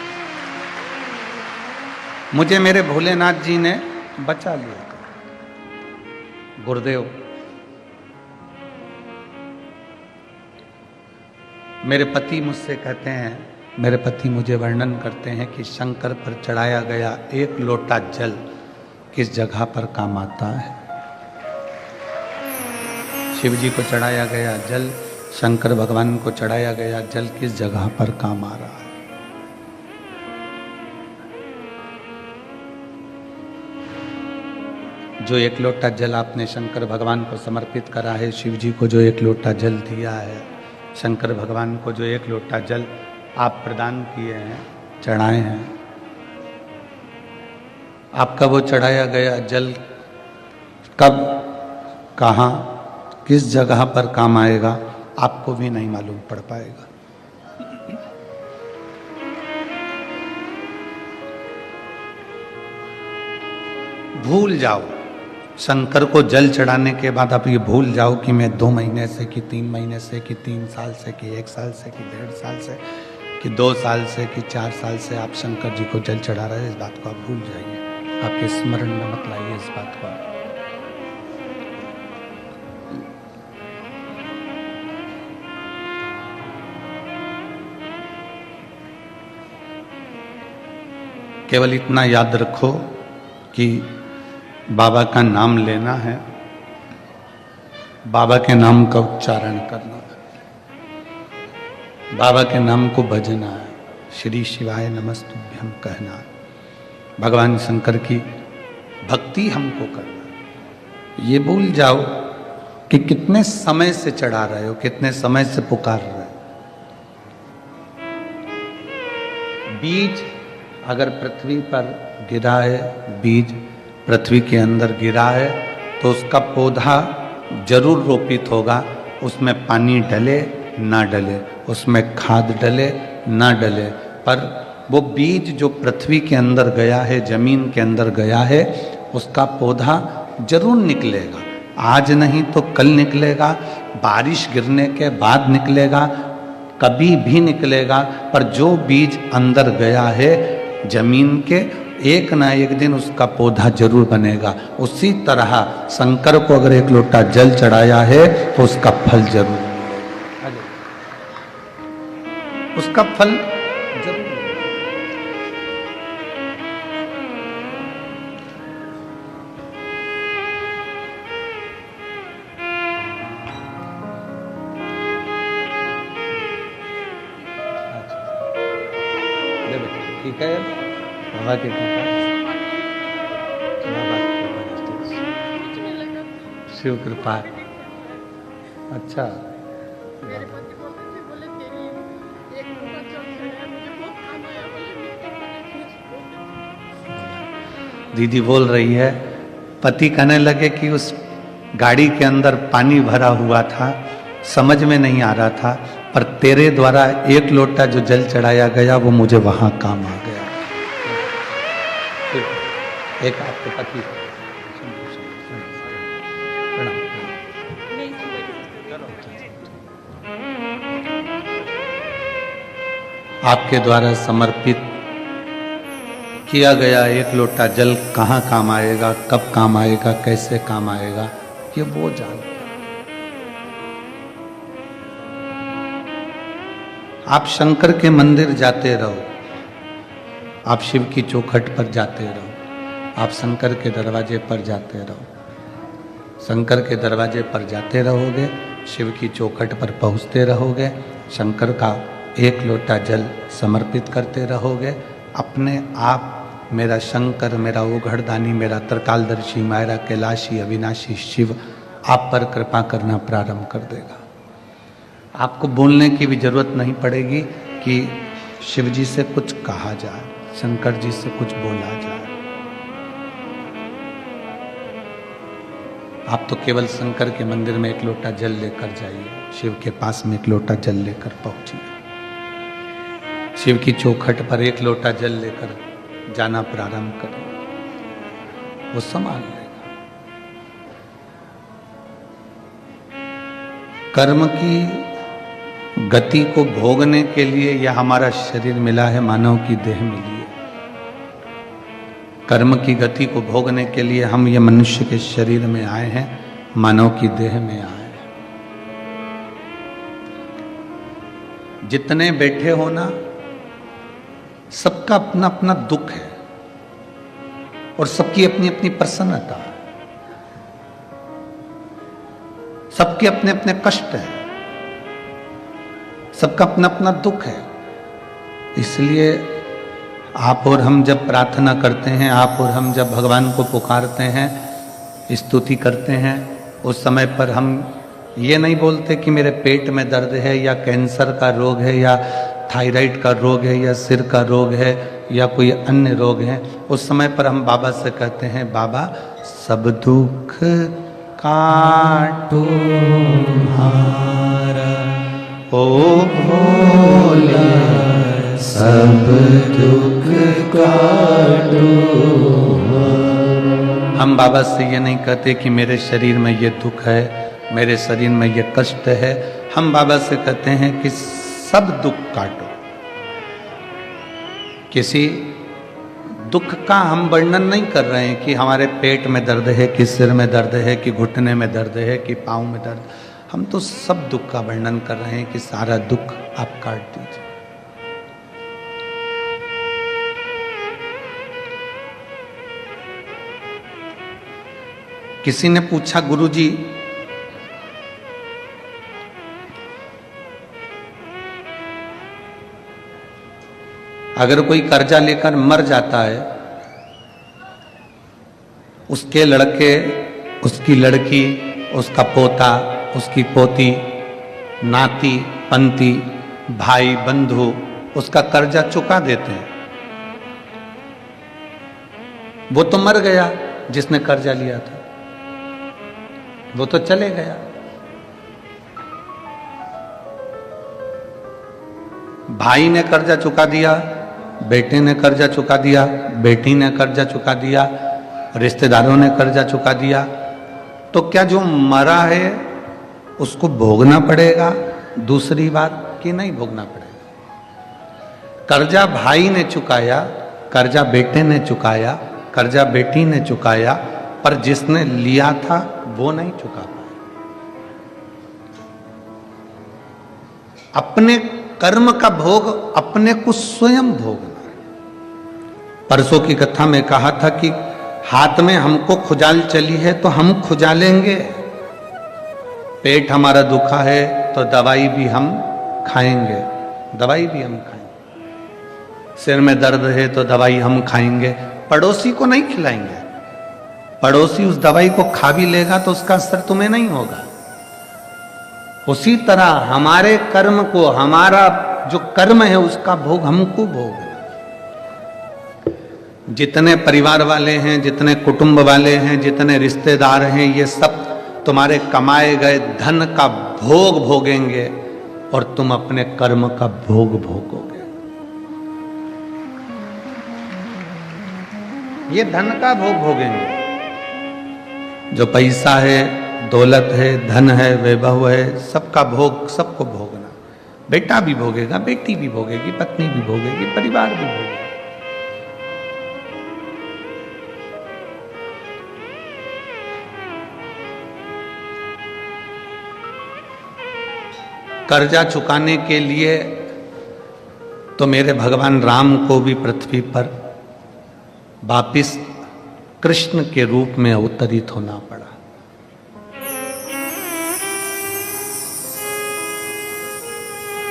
मुझे मेरे भोलेनाथ जी ने बचा लिया था। गुरुदेव, मेरे पति मुझसे कहते हैं, मेरे पति मुझे वर्णन करते हैं कि शंकर पर चढ़ाया गया एक लोटा जल किस जगह पर काम आता है। शिव जी को चढ़ाया गया जल, शंकर भगवान को चढ़ाया गया जल किस जगह पर काम आ रहा है। जो एक लोटा जल आपने शंकर भगवान को समर्पित करा है, शिव जी को जो एक लोटा जल दिया है, शंकर भगवान को जो एक लोटा जल आप प्रदान किए हैं, चढ़ाए हैं, आपका वो चढ़ाया गया जल कब, कहाँ, किस जगह पर काम आएगा, आपको भी नहीं मालूम पड़ पाएगा। भूल जाओ, शंकर को जल चढ़ाने के बाद आप ये भूल जाओ कि मैं 2 महीने से, कि 3 महीने से, कि 3 साल से, कि 1 साल से, कि 1.5 साल से, कि 2 साल से, कि 4 साल से आप शंकर जी को जल चढ़ा रहे हैं। इस बात को आप भूल जाइए, आपके स्मरण में मत लाइए इस बात को। केवल इतना याद रखो कि बाबा का नाम लेना है, बाबा के नाम का उच्चारण करना है, बाबा के नाम को भजना है, श्री शिवाय नमस्तुभ्यं कहना है, भगवान शंकर की भक्ति हमको करना है। ये भूल जाओ कि कितने समय से चढ़ा रहे हो, कितने समय से पुकार रहे हो। बीज अगर पृथ्वी पर गिरा है, बीज पृथ्वी के अंदर गिरा है, तो उसका पौधा जरूर रोपित होगा। उसमें पानी डले ना डले, उसमें खाद डले ना डले, पर वो बीज जो पृथ्वी के अंदर गया है, जमीन के अंदर गया है, उसका पौधा जरूर निकलेगा। आज नहीं तो कल निकलेगा, बारिश गिरने के बाद निकलेगा, कभी भी निकलेगा। पर जो बीज अंदर गया है जमीन के, एक ना एक दिन उसका पौधा जरूर बनेगा। उसी तरह शंकर को अगर एक लोटा जल चढ़ाया है तो उसका फल जरूर मिलेगा, उसका फल जरूर ठीक है। बाबा के शिव कृपा। अच्छा, दीदी बोल रही है, पति कहने लगे कि उस गाड़ी के अंदर पानी भरा हुआ था, समझ में नहीं आ रहा था, पर तेरे द्वारा एक लोटा जो जल चढ़ाया गया वो मुझे वहां काम आ गया। एक आपके पति आपके द्वारा समर्पित किया गया एक लोटा जल कहाँ काम आएगा, कब काम आएगा, कैसे काम आएगा, ये वो जानते। आप शंकर के मंदिर जाते रहो, आप शिव की चौखट पर जाते रहो, आप शंकर के दरवाजे पर जाते रहो। शंकर के दरवाजे पर जाते रहोगे, शिव की चौखट पर पहुँचते रहोगे, शंकर का एक लोटा जल समर्पित करते रहोगे। अपने आप मेरा शंकर, मेरा ओघड़दानी, मेरा त्रिकालदर्शी, मेरा कैलाशी अविनाशी शिव आप पर कृपा करना प्रारंभ कर देगा। आपको बोलने की भी जरूरत नहीं पड़ेगी कि शिव जी से कुछ कहा जाए, शंकर जी से कुछ बोला जाए। आप तो केवल शंकर के मंदिर में एक लोटा जल लेकर जाइए, शिव के पास में एक लोटा जल लेकर पहुंचिए, शिव की चौखट पर एक लोटा जल लेकर जाना प्रारंभ करें, वो संभाल लेगा। कर्म की गति को भोगने के लिए यह हमारा शरीर मिला है, मानव की देह मिली है। कर्म की गति को भोगने के लिए हम ये मनुष्य के शरीर में आए हैं, मानव की देह में आए हैं। जितने बैठे हो ना, सबका अपना अपना दुख है और सबकी अपनी अपनी प्रसन्नता है, सबके अपने अपने कष्ट है, सबका अपना अपना दुख है। इसलिए आप और हम जब प्रार्थना करते हैं, आप और हम जब भगवान को पुकारते हैं, स्तुति करते हैं, उस समय पर हम ये नहीं बोलते कि मेरे पेट में दर्द है या कैंसर का रोग है या थायराइड का रोग है या सिर का रोग है या कोई अन्य रोग है। उस समय पर हम बाबा से कहते हैं, बाबा सब दुख काटो हारा, ओ भोले सब दुख काटो। हम बाबा से ये नहीं कहते कि मेरे शरीर में ये दुख है, मेरे शरीर में ये कष्ट है। हम बाबा से कहते हैं कि सब दुख काटो। किसी दुख का हम वर्णन नहीं कर रहे हैं कि हमारे पेट में दर्द है, कि सिर में दर्द है, कि घुटने में दर्द है, कि पाँव में दर्द। हम तो सब दुख का वर्णन कर रहे हैं कि सारा दुख आप काट दीजिए। किसी ने पूछा, गुरुजी अगर कोई कर्जा लेकर मर जाता है, उसके लड़के, उसकी लड़की, उसका पोता, उसकी पोती, नाती पंती, भाई बंधु उसका कर्जा चुका देते हैं। वो तो मर गया जिसने कर्जा लिया था, वो तो चले गया। भाई ने कर्जा चुका दिया, बेटे ने कर्जा चुका दिया, बेटी ने कर्जा चुका दिया, रिश्तेदारों ने कर्जा चुका दिया। तो क्या जो मरा है उसको भोगना पड़ेगा दूसरी बार कि नहीं भोगना पड़ेगा? कर्जा भाई ने चुकाया, कर्जा बेटे ने चुकाया, कर्जा बेटी ने चुकाया, पर जिसने लिया था वो नहीं चुका पाया। अपने कर्म का भोग अपने को स्वयं भोगना। परसों की कथा में कहा था कि हाथ में हमको खुजाल चली है तो हम खुजालेंगे। पेट हमारा दुखा है तो दवाई भी हम खाएंगे, दवाई भी हम खाएंगे। सिर में दर्द है तो दवाई हम खाएंगे, पड़ोसी को नहीं खिलाएंगे। पड़ोसी उस दवाई को खा भी लेगा तो उसका असर तुम्हें नहीं होगा। उसी तरह हमारे कर्म को, हमारा जो कर्म है उसका भोग हमको भोगना। जितने परिवार वाले हैं, जितने कुटुंब वाले हैं, जितने रिश्तेदार हैं, ये सब तुम्हारे कमाए गए धन का भोग भोगेंगे और तुम अपने कर्म का भोग भोगोगे। ये धन का भोग भोगेंगे। जो पैसा है, दौलत है, धन है, वैभव है, सबका भोग सबको भोगना। बेटा भी भोगेगा, बेटी भी भोगेगी, पत्नी भी भोगेगी, परिवार भी भोगेगा। कर्जा चुकाने के लिए तो मेरे भगवान राम को भी पृथ्वी पर वापिस कृष्ण के रूप में अवतरित होना पड़ा।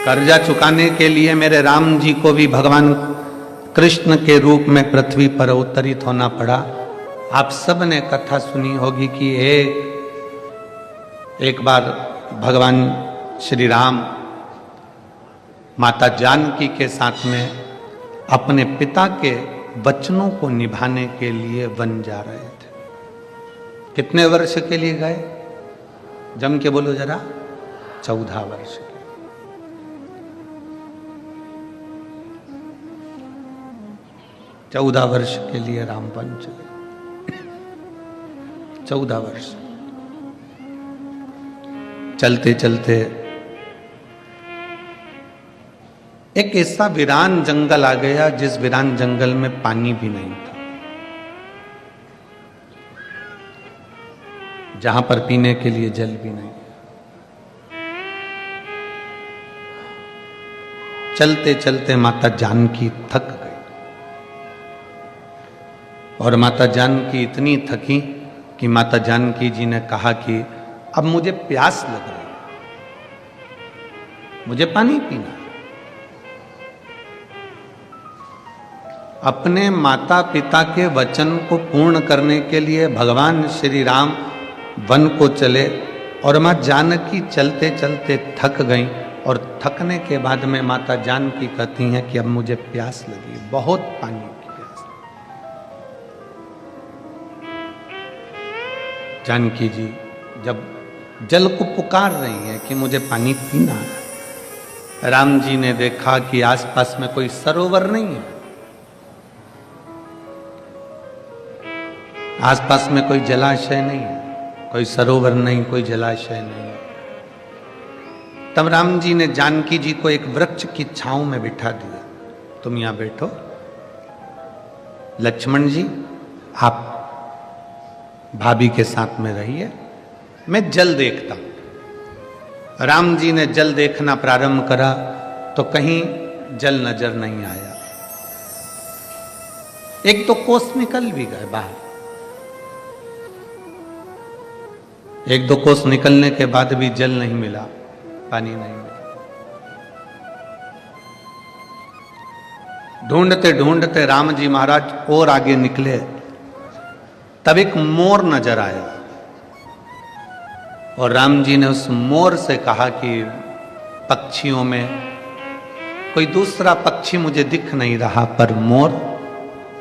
कर्जा चुकाने के लिए मेरे राम जी को भी भगवान कृष्ण के रूप में पृथ्वी पर अवतरित होना पड़ा। आप सब ने कथा सुनी होगी कि एक बार भगवान श्री राम माता जानकी के साथ में अपने पिता के वचनों को निभाने के लिए वन जा रहे थे। कितने वर्ष के लिए गए? जम के बोलो जरा। 14 वर्ष के। 14 वर्ष के लिए राम वन चले। 14 वर्ष चलते चलते एक ऐसा वीरान जंगल आ गया जिस वीरान जंगल में पानी भी नहीं था, जहां पर पीने के लिए जल भी नहीं। चलते चलते माता जानकी थक गई और माता जानकी इतनी थकी कि माता जानकी जी ने कहा कि अब मुझे प्यास लग रही है, मुझे पानी पीना है। अपने माता पिता के वचन को पूर्ण करने के लिए भगवान श्री राम वन को चले और मां जानकी चलते चलते थक गईं और थकने के बाद में माता जानकी कहती हैं कि अब मुझे प्यास लगी, बहुत पानी की प्यास। जानकी जी जब जल को पुकार रही हैं कि मुझे पानी पीना है, राम जी ने देखा कि आसपास में कोई सरोवर नहीं है, आसपास में कोई जलाशय नहीं है, कोई सरोवर नहीं, कोई जलाशय नहीं। तब राम जी ने जानकी जी को एक वृक्ष की छांव में बिठा दिया, तुम यहां बैठो, लक्ष्मण जी आप भाभी के साथ में रहिए, मैं जल देखता हूं। राम जी ने जल देखना प्रारंभ करा तो कहीं जल नजर नहीं आया। एक तो कोस निकल भी गए बाहर, एक दो कोस निकलने के बाद भी जल नहीं मिला, पानी नहीं मिला। ढूंढते ढूंढते राम जी महाराज और आगे निकले, तब एक मोर नजर आया और राम जी ने उस मोर से कहा कि पक्षियों में कोई दूसरा पक्षी मुझे दिख नहीं रहा, पर मोर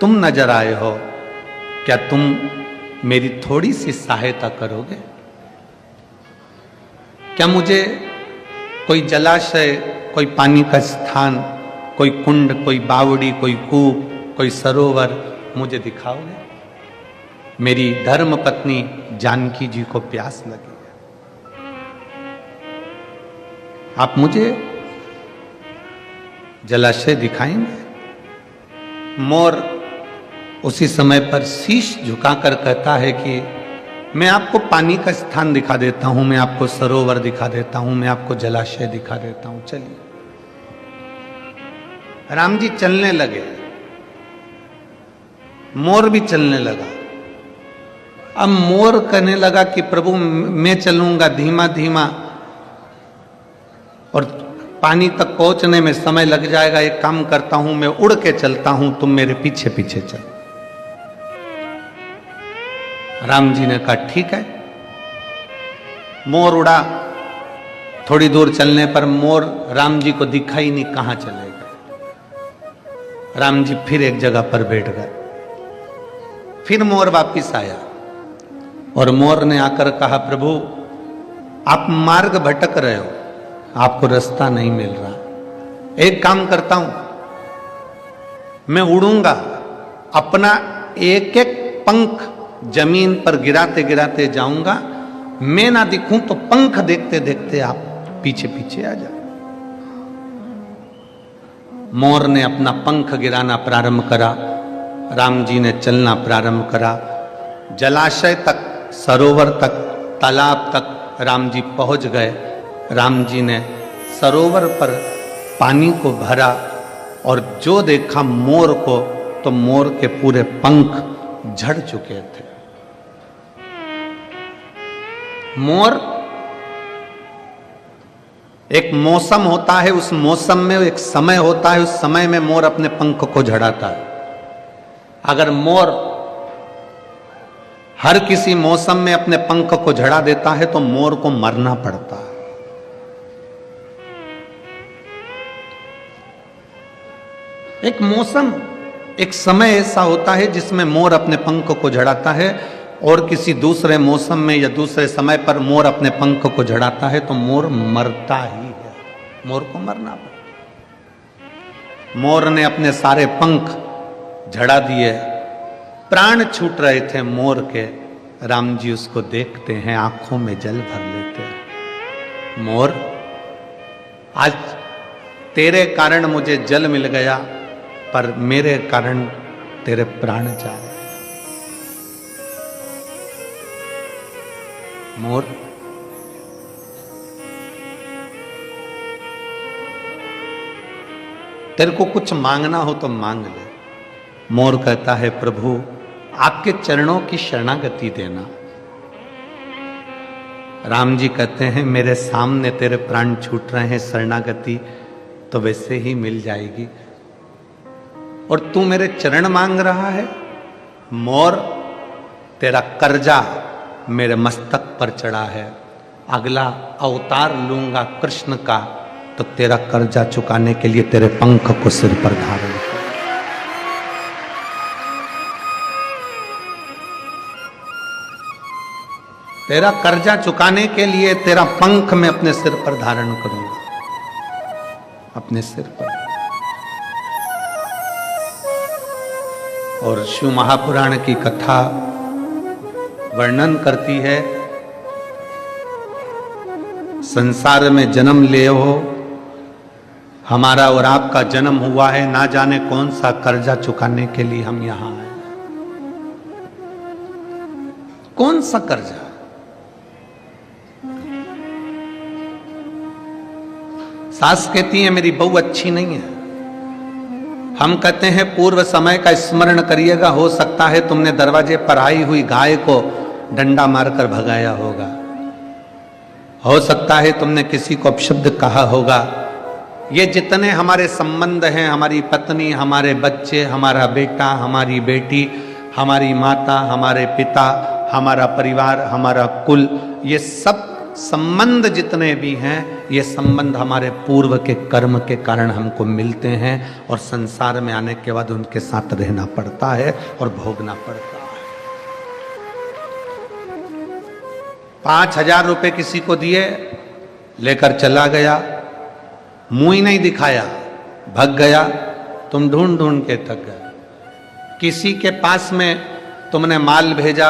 तुम नजर आए हो, क्या तुम मेरी थोड़ी सी सहायता करोगे? क्या मुझे कोई जलाशय, कोई पानी का स्थान, कोई कुंड, कोई बावड़ी, कोई कूप, कोई सरोवर मुझे दिखाओगे? मेरी धर्म पत्नी जानकी जी को प्यास लगी है, आप मुझे जलाशय दिखाएंगे? मोर उसी समय पर शीश झुकाकर कहता है कि मैं आपको पानी का स्थान दिखा देता हूं, मैं आपको सरोवर दिखा देता हूं, मैं आपको जलाशय दिखा देता हूं, चलिए। राम जी चलने लगे, मोर भी चलने लगा। अब मोर कहने लगा कि प्रभु मैं चलूंगा धीमा धीमा और पानी तक पहुंचने में समय लग जाएगा, एक काम करता हूं मैं उड़ के चलता हूं, तुम मेरे पीछे पीछे चलो। राम जी ने कहा ठीक है। मोर उड़ा, थोड़ी दूर चलने पर मोर राम जी को दिखा ही नहीं, कहां चले गए। राम जी फिर एक जगह पर बैठ गए, फिर मोर वापिस आया और मोर ने आकर कहा प्रभु आप मार्ग भटक रहे हो, आपको रास्ता नहीं मिल रहा, एक काम करता हूं मैं उड़ूंगा, अपना एक एक पंख जमीन पर गिराते गिराते जाऊंगा, मैं ना दिखूं तो पंख देखते देखते आप पीछे पीछे आ जाओ। मोर ने अपना पंख गिराना प्रारंभ करा, राम जी ने चलना प्रारंभ करा, जलाशय तक, सरोवर तक, तालाब तक राम जी पहुंच गए। राम जी ने सरोवर पर पानी को भरा और जो देखा मोर को, तो मोर के पूरे पंख झड़ चुके थे। मोर एक मौसम होता है, उस मौसम में एक समय होता है, उस समय में मोर अपने पंख को झड़ाता है। अगर मोर हर किसी मौसम में अपने पंख को झड़ा देता है तो मोर को मरना पड़ता है। एक मौसम, एक समय ऐसा होता है जिसमें मोर अपने पंख को झड़ाता है, और किसी दूसरे मौसम में या दूसरे समय पर मोर अपने पंख को झड़ाता है तो मोर मरता ही है, मोर को मरना पड़ता। मोर ने अपने सारे पंख झड़ा दिए, प्राण छूट रहे थे मोर के। राम जी उसको देखते हैं, आंखों में जल भर लेते हैं। मोर, आज तेरे कारण मुझे जल मिल गया, पर मेरे कारण तेरे प्राण जा रहे। मोर, तेरे को कुछ मांगना हो तो मांग ले। मोर कहता है, प्रभु आपके चरणों की शरणागति देना। राम जी कहते हैं, मेरे सामने तेरे प्राण छूट रहे हैं, शरणागति तो वैसे ही मिल जाएगी, और तू मेरे चरण मांग रहा है। मोर, तेरा कर्जा मेरे मस्तक पर चढ़ा है, अगला अवतार लूंगा कृष्ण का, तो तेरा कर्जा चुकाने के लिए तेरे पंख को सिर पर धारण कर। तेरा कर्जा चुकाने के लिए तेरा पंख मैं अपने सिर पर धारण करूंगा, अपने सिर पर। और शिव महापुराण की कथा वर्णन करती है, संसार में जन्म ले हो, हमारा और आपका जन्म हुआ है, ना जाने कौन सा कर्जा चुकाने के लिए हम यहां आए। कौन सा कर्जा? सास कहती है मेरी बहू अच्छी नहीं है। हम कहते हैं पूर्व समय का स्मरण करिएगा, हो सकता है तुमने दरवाजे पर आई हुई गाय को डंडा मारकर भगाया होगा, हो सकता है तुमने किसी को अपशब्द कहा होगा। ये जितने हमारे संबंध हैं, हमारी पत्नी, हमारे बच्चे, हमारा बेटा, हमारी बेटी, हमारी माता, हमारे पिता, हमारा परिवार, हमारा कुल, ये सब संबंध जितने भी हैं, ये संबंध हमारे पूर्व के कर्म के कारण हमको मिलते हैं, और संसार में आने के बाद उनके साथ रहना पड़ता है और भोगना पड़ता है। 5,000 रुपए किसी को दिए, लेकर चला गया, मुंह ही नहीं दिखाया, भग गया, तुम ढूंढ ढूंढ के थक गए। किसी के पास में तुमने माल भेजा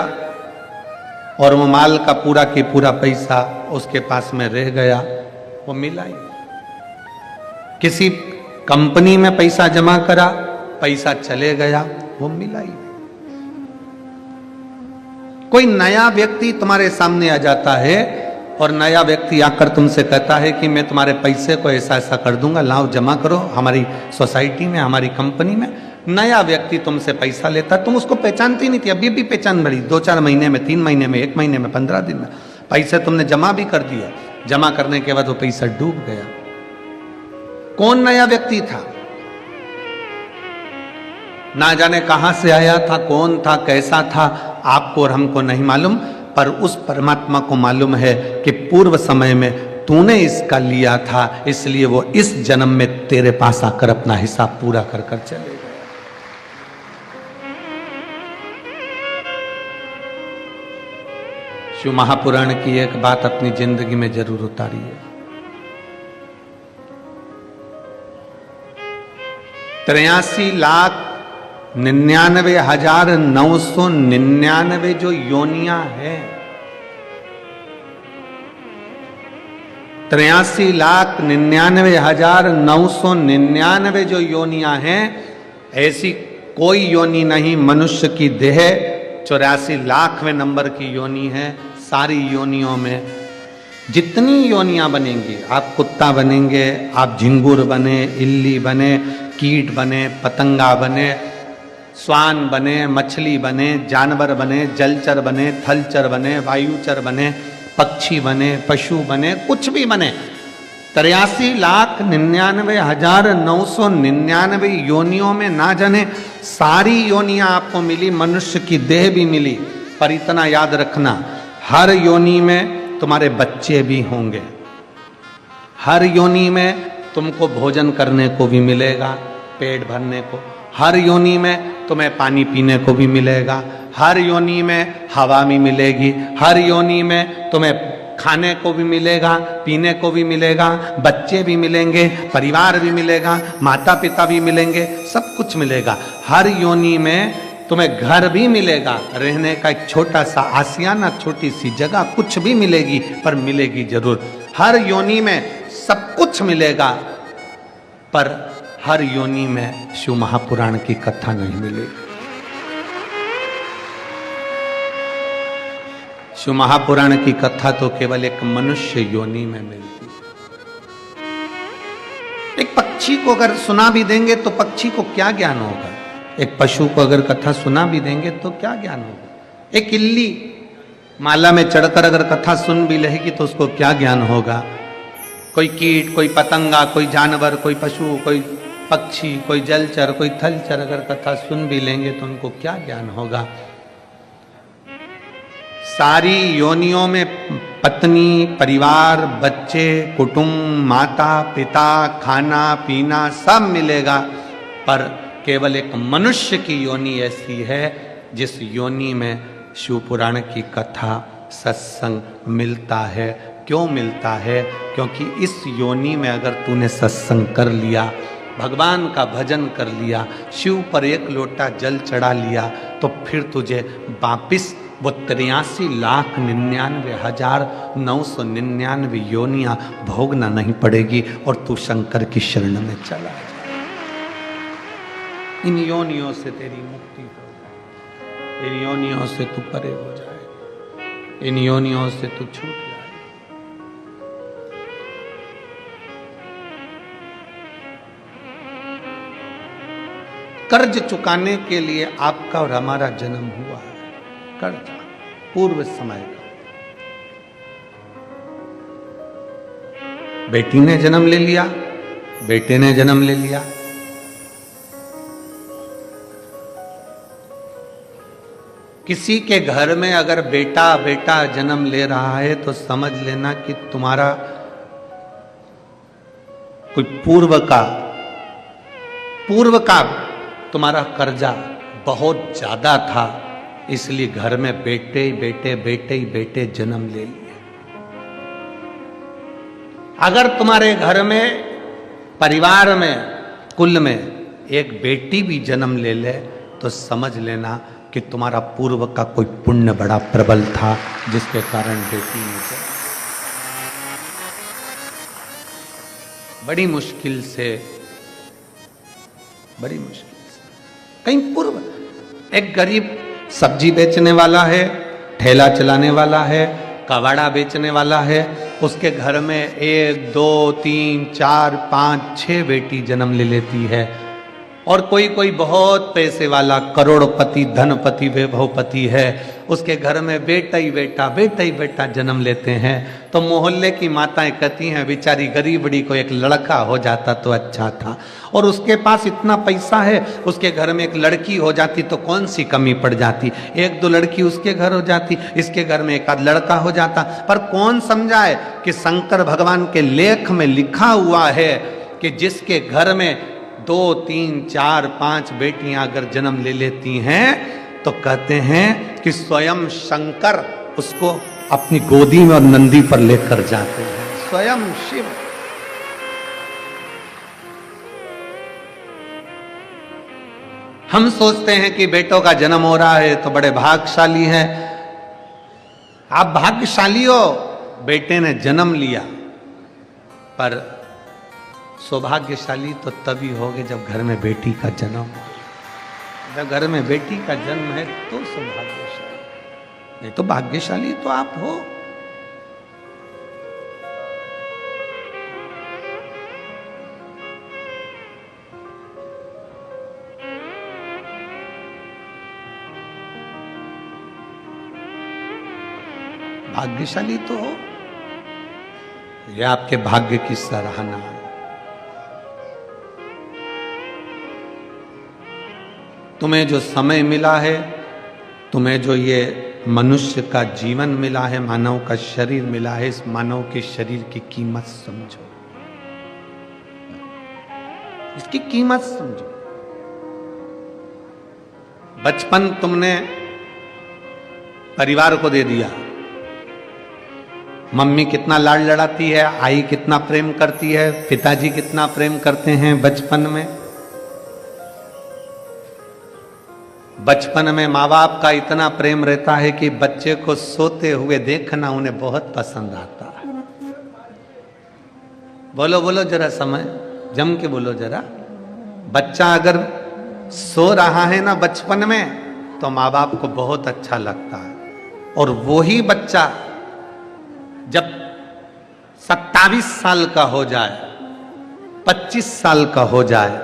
और वो माल का पूरा की पूरा पैसा उसके पास में रह गया, वो मिला ही। किसी कंपनी में पैसा जमा करा, पैसा चले गया, वो मिला ही। कोई नया व्यक्ति तुम्हारे सामने आ जाता है और नया व्यक्ति आकर तुमसे कहता है कि मैं तुम्हारे पैसे को ऐसा ऐसा कर दूंगा, लाओ जमा करो हमारी सोसाइटी में, हमारी कंपनी में। नया व्यक्ति तुमसे पैसा लेता, तुम उसको पहचानती नहीं थी, अभी भी पहचान बढ़ी। 2-4 महीने में, 3 महीने में, 1 महीने में, 15 दिन में पैसे तुमने जमा भी कर दिया। जमा करने के बाद वो पैसा डूब गया। कौन नया व्यक्ति था? ना जाने कहां से आया था, कौन था, कैसा था, आपको और हमको नहीं मालूम, पर उस परमात्मा को मालूम है कि पूर्व समय में तूने इसका लिया था, इसलिए वो इस जन्म में तेरे पास आकर अपना हिसाब पूरा कर कर चले गए। शिव महापुराण की एक बात अपनी जिंदगी में जरूर उतारिए। 83,99,999 जो योनियां हैं, 83,99,999 जो योनियां हैं, ऐसी कोई योनि नहीं मनुष्य की देह 84 लाखवें नंबर की योनि है। सारी योनियों में जितनी योनियां बनेंगी, आप कुत्ता बनेंगे, आप झिंगुर बने, इल्ली बने, कीट बने, पतंगा बने, स्वान बने, मछली बने, जानवर बने, जलचर बने, थलचर बने, वायुचर बने, पक्षी बने, पशु बने, कुछ भी बने, 83,99,999 योनियों में ना जाने सारी योनियां आपको मिली, मनुष्य की देह भी मिली, पर इतना याद रखना, हर योनि में तुम्हारे बच्चे भी होंगे, हर योनि में तुमको भोजन करने को भी मिलेगा, पेट भरने को, हर योनि में तुम्हें पानी पीने को भी मिलेगा, हर योनि में हवा भी मिलेगी, हर योनि में तुम्हें खाने को भी मिलेगा, पीने को भी मिलेगा, बच्चे भी मिलेंगे, परिवार भी मिलेगा, माता पिता भी मिलेंगे, सब कुछ मिलेगा। हर योनि में तुम्हें घर भी मिलेगा, रहने का एक छोटा सा आसियाना, छोटी सी जगह, कुछ भी मिलेगी, पर मिलेगी जरूर। हर योनि में सब कुछ मिलेगा, पर हर योनि में शिव महापुराण की कथा नहीं मिलेगी। शिव महापुराण की कथा तो केवल एक मनुष्य योनि में मिलती है। एक पक्षी को अगर सुना भी देंगे तो पक्षी को क्या ज्ञान होगा? एक पशु को अगर कथा सुना भी देंगे तो क्या ज्ञान होगा? एक इल्ली माला में चढ़कर अगर कथा सुन भी लेगी तो उसको क्या ज्ञान होगा? कोई कीट, कोई पतंगा, कोई जानवर, कोई पशु, कोई पक्षी, कोई जलचर, कोई थलचर अगर कथा सुन भी लेंगे तो उनको क्या ज्ञान होगा? सारी योनियों में पत्नी, परिवार, बच्चे, कुटुंब, माता पिता, खाना पीना सब मिलेगा, पर केवल एक मनुष्य की योनि ऐसी है जिस योनि में शिव पुराण की कथा, सत्संग मिलता है। क्यों मिलता है? क्योंकि इस योनि में अगर तूने सत्संग कर लिया, भगवान का भजन कर लिया, शिव पर एक लोटा जल चढ़ा लिया, तो फिर तुझे वापिस वो 83,99,999 योनियां भोगना नहीं पड़ेगी और तू शंकर की शरण में चला जाए। इन योनियों से तेरी मुक्ति हो जाए, इन योनियों से तू परे हो जाए, इन योनियों से तू छूट जाए। कर्ज चुकाने के लिए आपका और हमारा जन्म हुआ है, कर्ज पूर्व समय का। बेटी ने जन्म ले लिया, बेटे ने जन्म ले लिया, किसी के घर में अगर बेटा बेटा जन्म ले रहा है तो समझ लेना कि तुम्हारा कोई पूर्व का तुम्हारा कर्जा बहुत ज्यादा था, इसलिए घर में बेटे ही बेटे जन्म ले लिए। अगर तुम्हारे घर में, परिवार में, कुल में एक बेटी भी जन्म ले ले तो समझ लेना कि तुम्हारा पूर्व का कोई पुण्य बड़ा प्रबल था जिसके कारण बेटी ने जन्म। बड़ी मुश्किल से कहीं पूर्व, एक गरीब सब्जी बेचने वाला है, ठेला चलाने वाला है, कबाड़ा बेचने वाला है, उसके घर में 1, 2, 3, 4, 5, 6 बेटी जन्म ले लेती है। और कोई बहुत पैसे वाला, करोड़पति, धनपति, वैभवपति है, उसके घर में बेटा ही बेटा जन्म लेते हैं। तो मोहल्ले की माताएं कहती हैं बेचारी गरीबड़ी को एक लड़का हो जाता तो अच्छा था, और उसके पास इतना पैसा है, उसके घर में एक लड़की हो जाती तो कौन सी कमी पड़ जाती, 1-2 लड़की उसके घर हो जाती, इसके घर में एक आध लड़का हो जाता। पर कौन समझाए कि शंकर भगवान के लेख में लिखा हुआ है कि जिसके घर में 2, 3, 4, 5 बेटियां अगर जन्म ले लेती हैं तो कहते हैं कि स्वयं शंकर उसको अपनी गोदी में और नंदी पर लेकर जाते हैं, स्वयं शिव। हम सोचते हैं कि बेटों का जन्म हो रहा है तो बड़े भाग्यशाली हैं। आप भाग्यशाली हो, बेटे ने जन्म लिया, पर सौभाग्यशाली तो तभी होगे जब घर में बेटी का जन्म हो। जब घर में बेटी का जन्म है तो सौभाग्यशाली, नहीं तो भाग्यशाली तो आप हो। भाग्यशाली तो हो, यह आपके भाग्य की सराहना है। तुम्हें जो समय मिला है, तुम्हें जो ये मनुष्य का जीवन मिला है, मानव का शरीर मिला है, इस मानव के शरीर की कीमत समझो, इसकी कीमत समझो। बचपन तुमने परिवार को दे दिया। मम्मी कितना लाड लड़ाती है, आई कितना प्रेम करती है, पिताजी कितना प्रेम करते हैं बचपन में। बचपन में माँ बाप का इतना प्रेम रहता है कि बच्चे को सोते हुए देखना उन्हें बहुत पसंद आता है। बोलो बोलो जरा, समय जम के बोलो जरा। बच्चा अगर सो रहा है ना बचपन में, तो माँ बाप को बहुत अच्छा लगता है। और वही बच्चा जब 27 साल का हो जाए, 25 साल का हो जाए,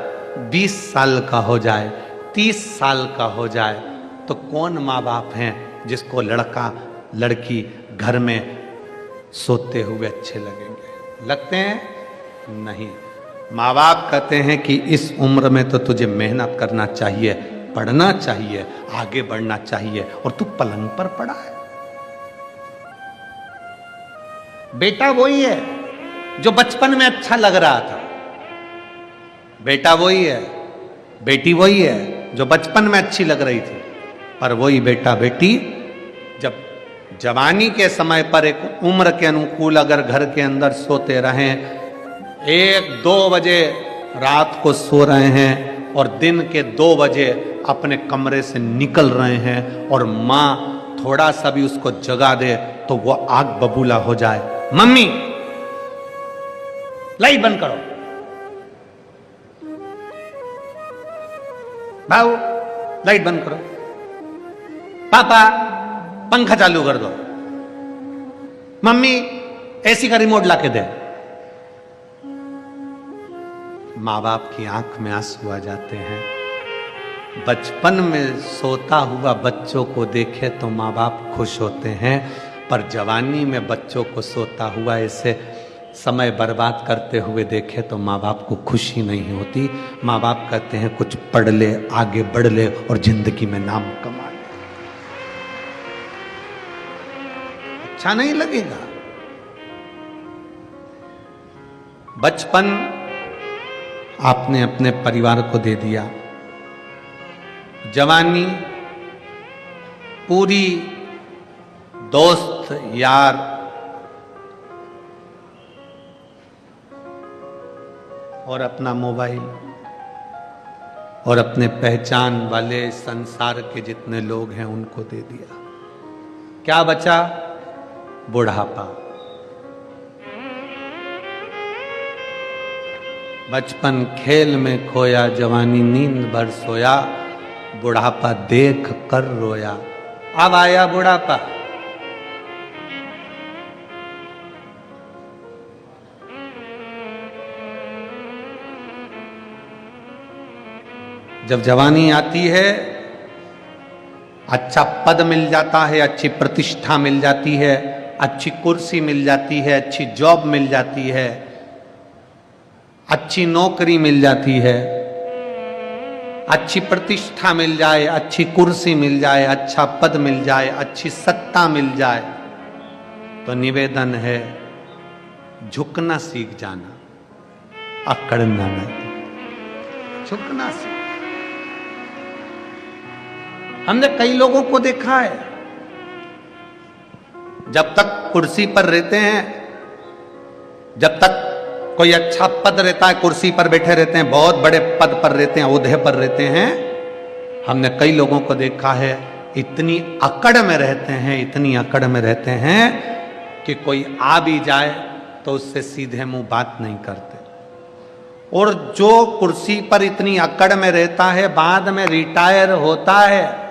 20 साल का हो जाए, 30 साल का हो जाए, तो कौन माँ बाप हैं जिसको लड़का लड़की घर में सोते हुए अच्छे लगेंगे? लगते हैं? नहीं। माँ बाप कहते हैं कि इस उम्र में तो तुझे मेहनत करना चाहिए, पढ़ना चाहिए, आगे बढ़ना चाहिए, और तू पलंग पर पड़ा है। बेटा वही है जो बचपन में अच्छा लग रहा था, बेटा वही है, बेटी वही है जो बचपन में अच्छी लग रही थी, पर वही बेटा बेटी जब जवानी के समय पर एक उम्र के अनुकूल अगर घर के अंदर सोते रहें, 1-2 बजे रात को सो रहे हैं और दिन के 2 बजे अपने कमरे से निकल रहे हैं, और माँ थोड़ा सा भी उसको जगा दे तो वो आग बबूला हो जाए, मम्मी लाइट बंद करो, भाऊ लाइट बंद करो, पापा पंखा चालू कर दो, मम्मी एसी का रिमोट लाके दे। माँ बाप की आंख में आंसू आ जाते हैं। बचपन में सोता हुआ बच्चों को देखे तो माँ बाप खुश होते हैं, पर जवानी में बच्चों को सोता हुआ ऐसे समय बर्बाद करते हुए देखे तो माँ बाप को खुशी नहीं होती। माँ बाप कहते हैं कुछ पढ़ ले, आगे बढ़ ले और जिंदगी में नाम कमा ले। अच्छा नहीं लगेगा? बचपन आपने अपने परिवार को दे दिया, जवानी पूरी दोस्त यार और अपना मोबाइल और अपने पहचान वाले संसार के जितने लोग हैं उनको दे दिया। क्या बचा? बुढ़ापा। बचपन खेल में खोया, जवानी नींद भर सोया, बुढ़ापा देख कर रोया। अब आया बुढ़ापा। जब जवानी आती है, अच्छा पद मिल जाता है, अच्छी प्रतिष्ठा मिल जाती है, अच्छी कुर्सी मिल जाती है, अच्छी जॉब मिल जाती है, अच्छी नौकरी मिल जाती है, अच्छी प्रतिष्ठा मिल जाए, अच्छी कुर्सी मिल जाए, अच्छा पद मिल जाए, अच्छी सत्ता मिल जाए, तो निवेदन है झुकना सीख जाना, अकड़ना नहीं। झुकना सीख। हमने कई लोगों को देखा है, जब तक कुर्सी पर रहते हैं, जब तक कोई अच्छा पद रहता है, कुर्सी पर बैठे रहते हैं, बहुत बड़े पद पर रहते हैं, ओहदे पर रहते हैं, हमने कई लोगों को देखा है इतनी अकड़ में रहते हैं, इतनी अकड़ में रहते हैं कि कोई आ भी जाए तो उससे सीधे मुंह बात नहीं करते। और जो कुर्सी पर इतनी अकड़ में रहता है, बाद में रिटायर होता है,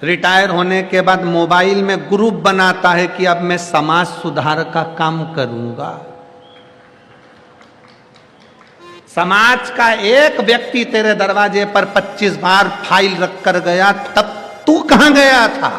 रिटायर होने के बाद मोबाइल में ग्रुप बनाता है कि अब मैं समाज सुधार का काम करूंगा। समाज का एक व्यक्ति तेरे दरवाजे पर 25 बार फाइल रख कर गया, तब तू कहां गया था?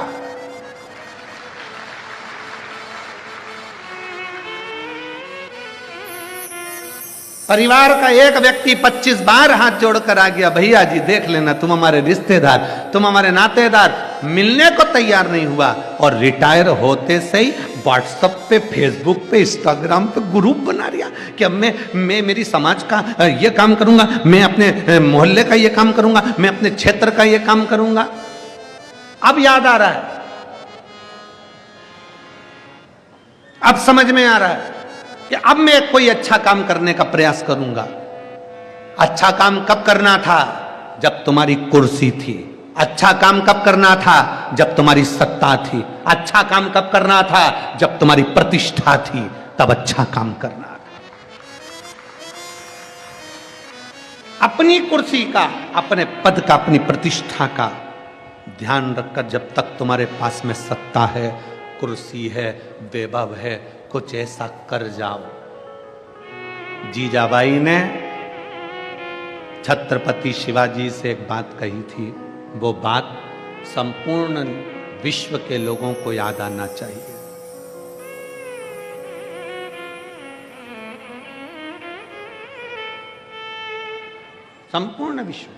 परिवार का एक व्यक्ति 25 बार हाथ जोड़कर आ गया, भैया जी देख लेना, तुम हमारे रिश्तेदार, तुम हमारे नातेदार, मिलने को तैयार नहीं हुआ, और रिटायर होते से ही व्हाट्सएप पे, फेसबुक पे, इंस्टाग्राम पे ग्रुप बना दिया कि अब मैं मेरी समाज का ये काम करूंगा, मैं अपने मोहल्ले का ये काम करूंगा, मैं अपने क्षेत्र का ये काम करूंगा। अब याद आ रहा है, अब समझ में आ रहा है कि अब मैं कोई अच्छा काम करने का प्रयास करूंगा। अच्छा काम कब करना था? जब तुम्हारी कुर्सी थी। अच्छा काम कब करना था? जब तुम्हारी सत्ता थी। अच्छा काम कब करना था? जब तुम्हारी प्रतिष्ठा थी, तब अच्छा काम करना था। अपनी कुर्सी का, अपने पद का, अपनी प्रतिष्ठा का ध्यान रखकर, जब तक तुम्हारे पास में सत्ता है, कुर्सी है, वैभव है, कुछ ऐसा कर जाओ। जीजाबाई ने छत्रपति शिवाजी से एक बात कही थी, वो बात संपूर्ण विश्व के लोगों को याद आना चाहिए। संपूर्ण विश्व।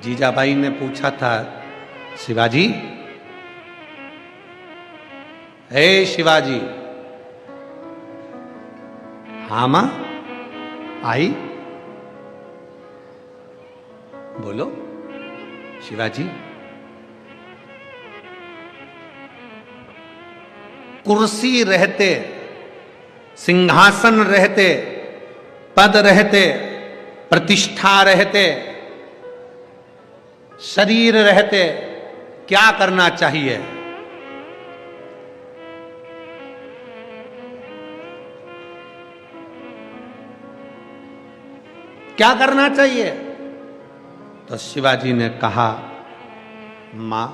जीजाबाई ने पूछा था, शिवाजी, हे शिवाजी। हाँ मां, आई, बोलो। शिवाजी, कुर्सी रहते, सिंहासन रहते, पद रहते, प्रतिष्ठा रहते, शरीर रहते, क्या करना चाहिए? क्या करना चाहिए? तो शिवाजी ने कहा, मां,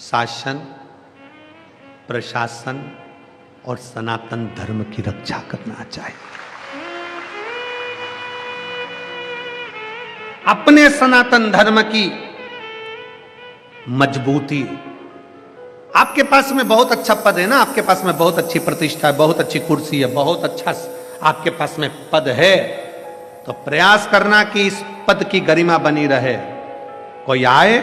शासन, प्रशासन और सनातन धर्म की रक्षा करना चाहिए। अपने सनातन धर्म की मजबूती। आपके पास में बहुत अच्छा पद है ना, आपके पास में बहुत अच्छी प्रतिष्ठा है, बहुत अच्छी कुर्सी है, बहुत अच्छा आपके पास में पद है, तो प्रयास करना कि इस पद की गरिमा बनी रहे। कोई आए,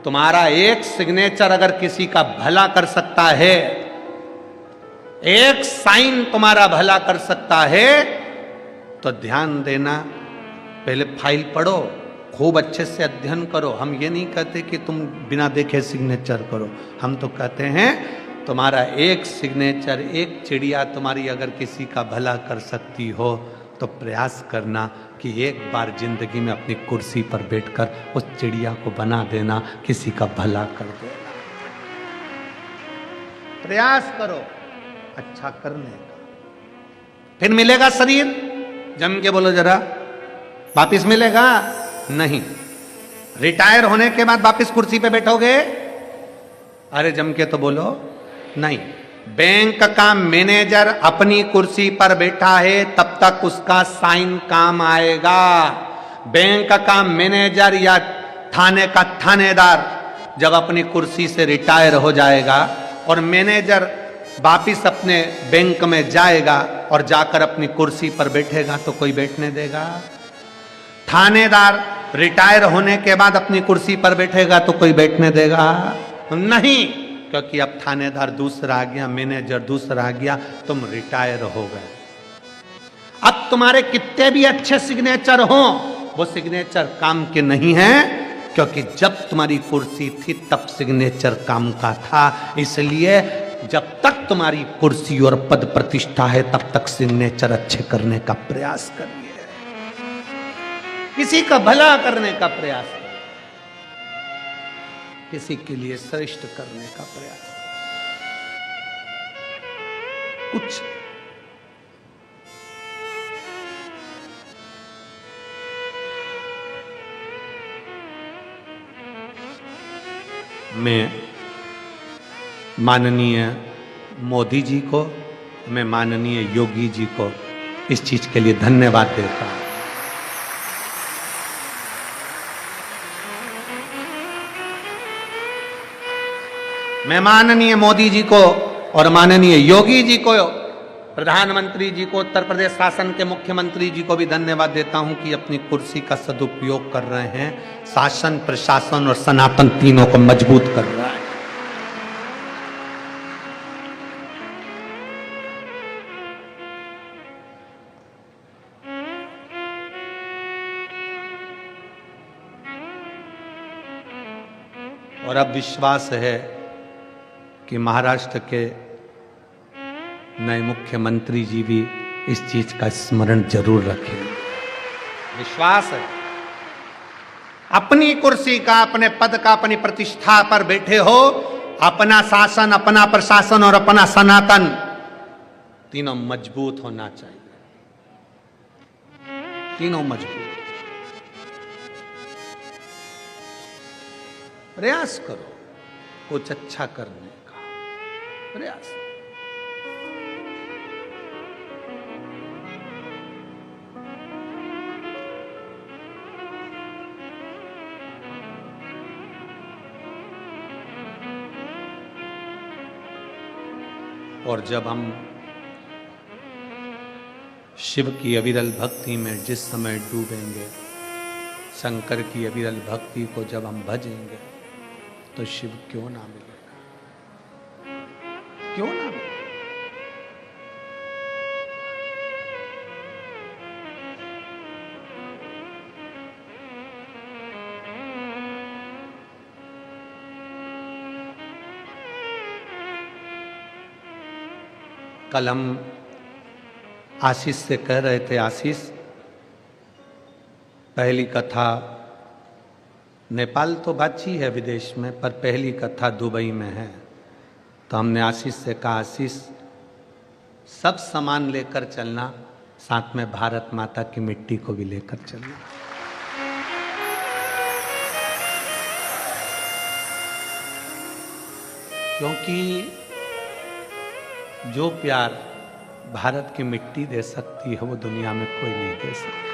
तुम्हारा एक सिग्नेचर अगर किसी का भला कर सकता है, एक साइन तुम्हारा भला कर सकता है, तो ध्यान देना, पहले फाइल पढ़ो, खूब अच्छे से अध्ययन करो। हम ये नहीं कहते कि तुम बिना देखे सिग्नेचर करो, हम तो कहते हैं तुम्हारा एक सिग्नेचर, एक चिड़िया तुम्हारी अगर किसी का भला कर सकती हो, तो प्रयास करना कि एक बार जिंदगी में अपनी कुर्सी पर बैठकर उस चिड़िया को बना देना, किसी का भला कर देना। प्रयास करो अच्छा करने का। फिर मिलेगा शरीर, जम के बोलो जरा, वापिस मिलेगा? नहीं। रिटायर होने के बाद वापिस कुर्सी पे बैठोगे? अरे जम के तो बोलो, नहीं। बैंक का मैनेजर अपनी कुर्सी पर बैठा है, तब तक उसका साइन काम आएगा। बैंक का मैनेजर या थाने का थानेदार जब अपनी कुर्सी से रिटायर हो जाएगा और मैनेजर वापिस अपने बैंक में जाएगा और जाकर अपनी कुर्सी पर बैठेगा, तो कोई बैठने देगा? थानेदार रिटायर होने के बाद अपनी कुर्सी पर बैठेगा तो कोई बैठने देगा? नहीं, क्योंकि अब थानेदार दूसरा आ गया, मैनेजर दूसरा आ गया, तुम रिटायर हो गए। अब तुम्हारे कितने भी अच्छे सिग्नेचर हो, वो सिग्नेचर काम के नहीं है, क्योंकि जब तुम्हारी कुर्सी थी तब सिग्नेचर काम का था। इसलिए जब तक तुम्हारी कुर्सी और पद प्रतिष्ठा है, तब तक सिग्नेचर अच्छे करने का प्रयास करिए, किसी का भला करने का प्रयास करिए, किसी के लिए श्रेष्ठ करने का प्रयास। कुछ मैं माननीय मोदी जी को, मैं माननीय योगी जी को इस चीज के लिए धन्यवाद देता हूं। मैं माननीय मोदी जी को और माननीय योगी जी को, प्रधानमंत्री जी को, उत्तर प्रदेश शासन के मुख्यमंत्री जी को भी धन्यवाद देता हूं कि अपनी कुर्सी का सदुपयोग कर रहे हैं, शासन, प्रशासन और सनातन तीनों को मजबूत कर रहा है। और अब विश्वास है कि महाराष्ट्र के नए मुख्यमंत्री जी भी इस चीज का स्मरण जरूर रखेंगे। विश्वास है। अपनी कुर्सी का, अपने पद का, अपनी प्रतिष्ठा पर बैठे हो, अपना शासन, अपना प्रशासन और अपना सनातन तीनों मजबूत होना चाहिए। तीनों मजबूत। प्रयास करो कुछ अच्छा करने का, प्रयास। और जब हम शिव की अविरल भक्ति में जिस समय डूबेंगे, शंकर की अविरल भक्ति को जब हम भजेंगे, तो शिव क्यों ना मिलेगा? क्यों ना मिलेगा? कल हम आशीष से कह रहे थे, आशीष, पहली कथा नेपाल तो बाची है विदेश में, पर पहली कथा दुबई में है। तो हमने आशीष से कहा, आशीष सब सामान लेकर चलना, साथ में भारत माता की मिट्टी को भी लेकर चलना। क्योंकि जो प्यार भारत की मिट्टी दे सकती है, वो दुनिया में कोई नहीं दे सकता।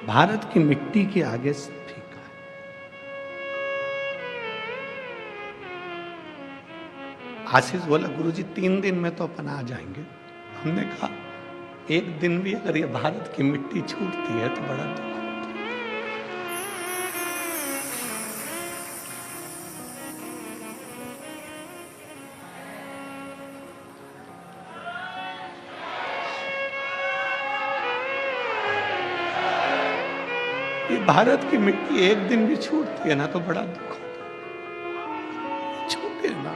भारत की मिट्टी के आगे सब फीका है। आशीष बोला, गुरुजी 3 दिन में तो अपन आ जाएंगे। हमने कहा, एक दिन भी अगर ये भारत की मिट्टी छूटती है तो बड़ा दुख होता है। ये भारत की मिट्टी एक दिन भी छूटती है ना तो बड़ा दुख होता है। छूटे ना।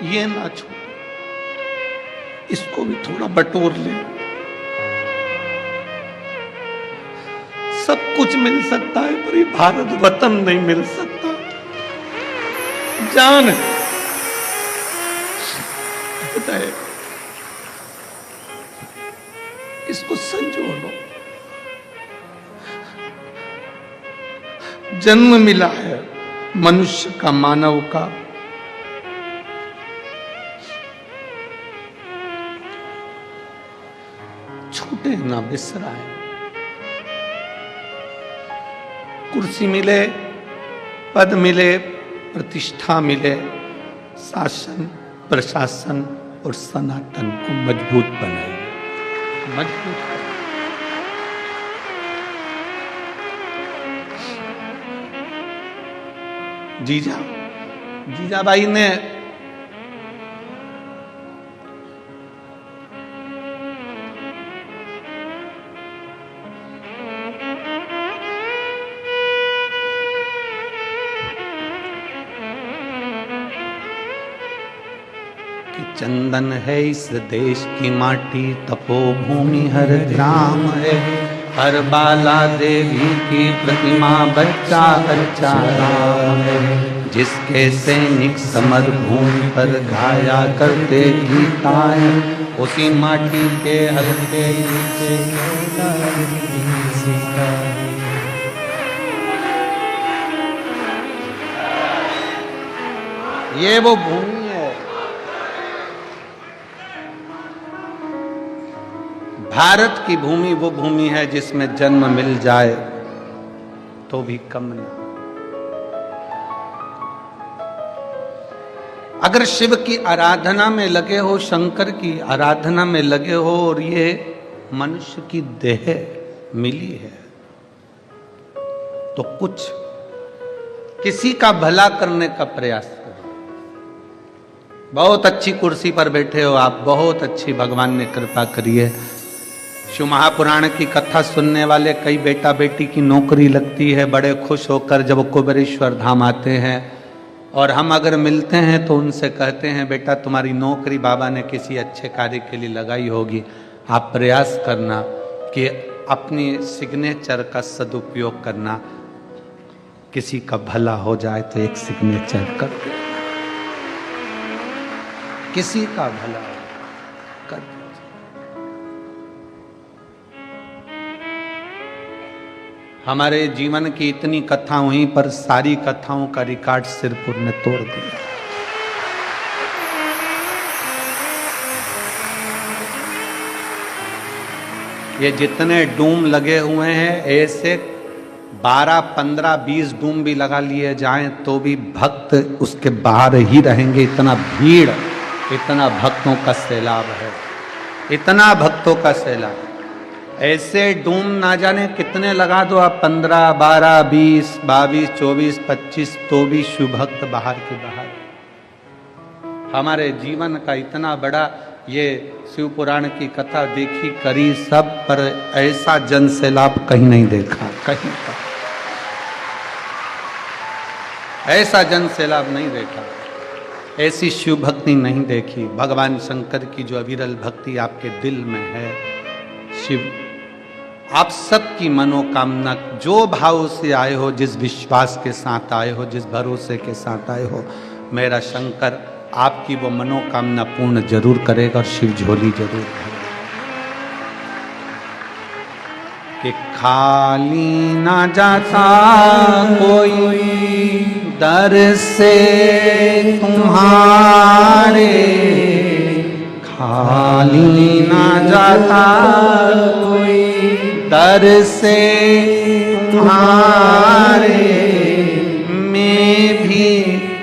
ये ना छोड़ो, इसको भी थोड़ा बटोर ले। सब कुछ मिल सकता है, पर ये भारत वतन नहीं मिल सकता। जान है, इसको संजो लो। जन्म मिला है मनुष्य का, मानव का, छूटे ना, बिसराए। कुर्सी मिले, पद मिले, प्रतिष्ठा मिले, शासन, प्रशासन और सनातन को मजबूत बनाए, मजबूत बनाए। जीजाबाई ने चंदन है इस देश की माटी, तपोभूमि हर ग्राम है, हर बाला देवी की प्रतिमा, बच्चा बच्चा राम है। जिसके सैनिक समर भूमि पर गाया करते गीताएं, उसी माटी के हल्के नीचे ये वो भूमि है। भारत की भूमि वो भूमि है जिसमें जन्म मिल जाए तो भी कम नहीं। अगर शिव की आराधना में लगे हो, शंकर की आराधना में लगे हो और ये मनुष्य की देह मिली है, तो कुछ किसी का भला करने का प्रयास करो। बहुत अच्छी कुर्सी पर बैठे हो आप, बहुत अच्छी भगवान ने कृपा करी है। शिव महापुराण की कथा सुनने वाले कई बेटा बेटी की नौकरी लगती है, बड़े खुश होकर जब कुबेरेश्वर धाम आते हैं, और हम अगर मिलते हैं तो उनसे कहते हैं बेटा तुम्हारी नौकरी बाबा ने किसी अच्छे कार्य के लिए लगाई होगी, आप प्रयास करना कि अपनी सिग्नेचर का सदुपयोग करना, किसी का भला हो जाए तो एक सिग्नेचर कर दे, किसी का भला कर दे। हमारे जीवन की इतनी कथा हुई पर सारी कथाओं का रिकॉर्ड सिरपुर ने तोड़ दिया। ये जितने डूम लगे हुए हैं, ऐसे 12, 15, 20 डूम भी लगा लिए जाएं तो भी भक्त उसके बाहर ही रहेंगे। इतना भीड़, इतना भक्तों का सैलाब है, इतना भक्तों का सैलाब। ऐसे डूम ना जाने कितने लगा दो आप, 15, 12, 20, 22, 24, 25, तो भी शिव भक्त बाहर के बाहर। हमारे जीवन का इतना बड़ा ये शिव पुराण की कथा देखी करी सब, पर ऐसा जन सैलाब कहीं नहीं देखा, कहीं पर ऐसा जन सैलाब नहीं देखा, ऐसी शिव भक्ति नहीं देखी। भगवान शंकर की जो अविरल भक्ति आपके दिल में है, शिव आप सबकी मनोकामना जो भाव से आए हो, जिस विश्वास के साथ आए हो, जिस भरोसे के साथ आए हो, मेरा शंकर आपकी वो मनोकामना पूर्ण जरूर करेगा और शिव झोली जरूर भरेगा। कि खाली ना जाता कोई दर से तुम्हारे, खाली ना जाता कोई दर से तुम्हारे, मैं भी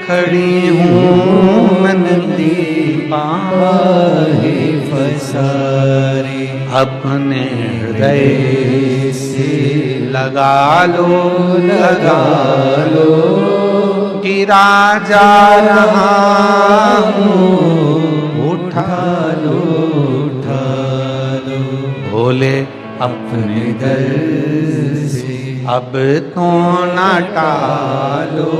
खड़ी हूँ नंदी बाहे फसारे, अपने हृदय से लगा लो गिरा जा रहा हूँ, उठा लो भोले अपने दर से, अब तो ना टालो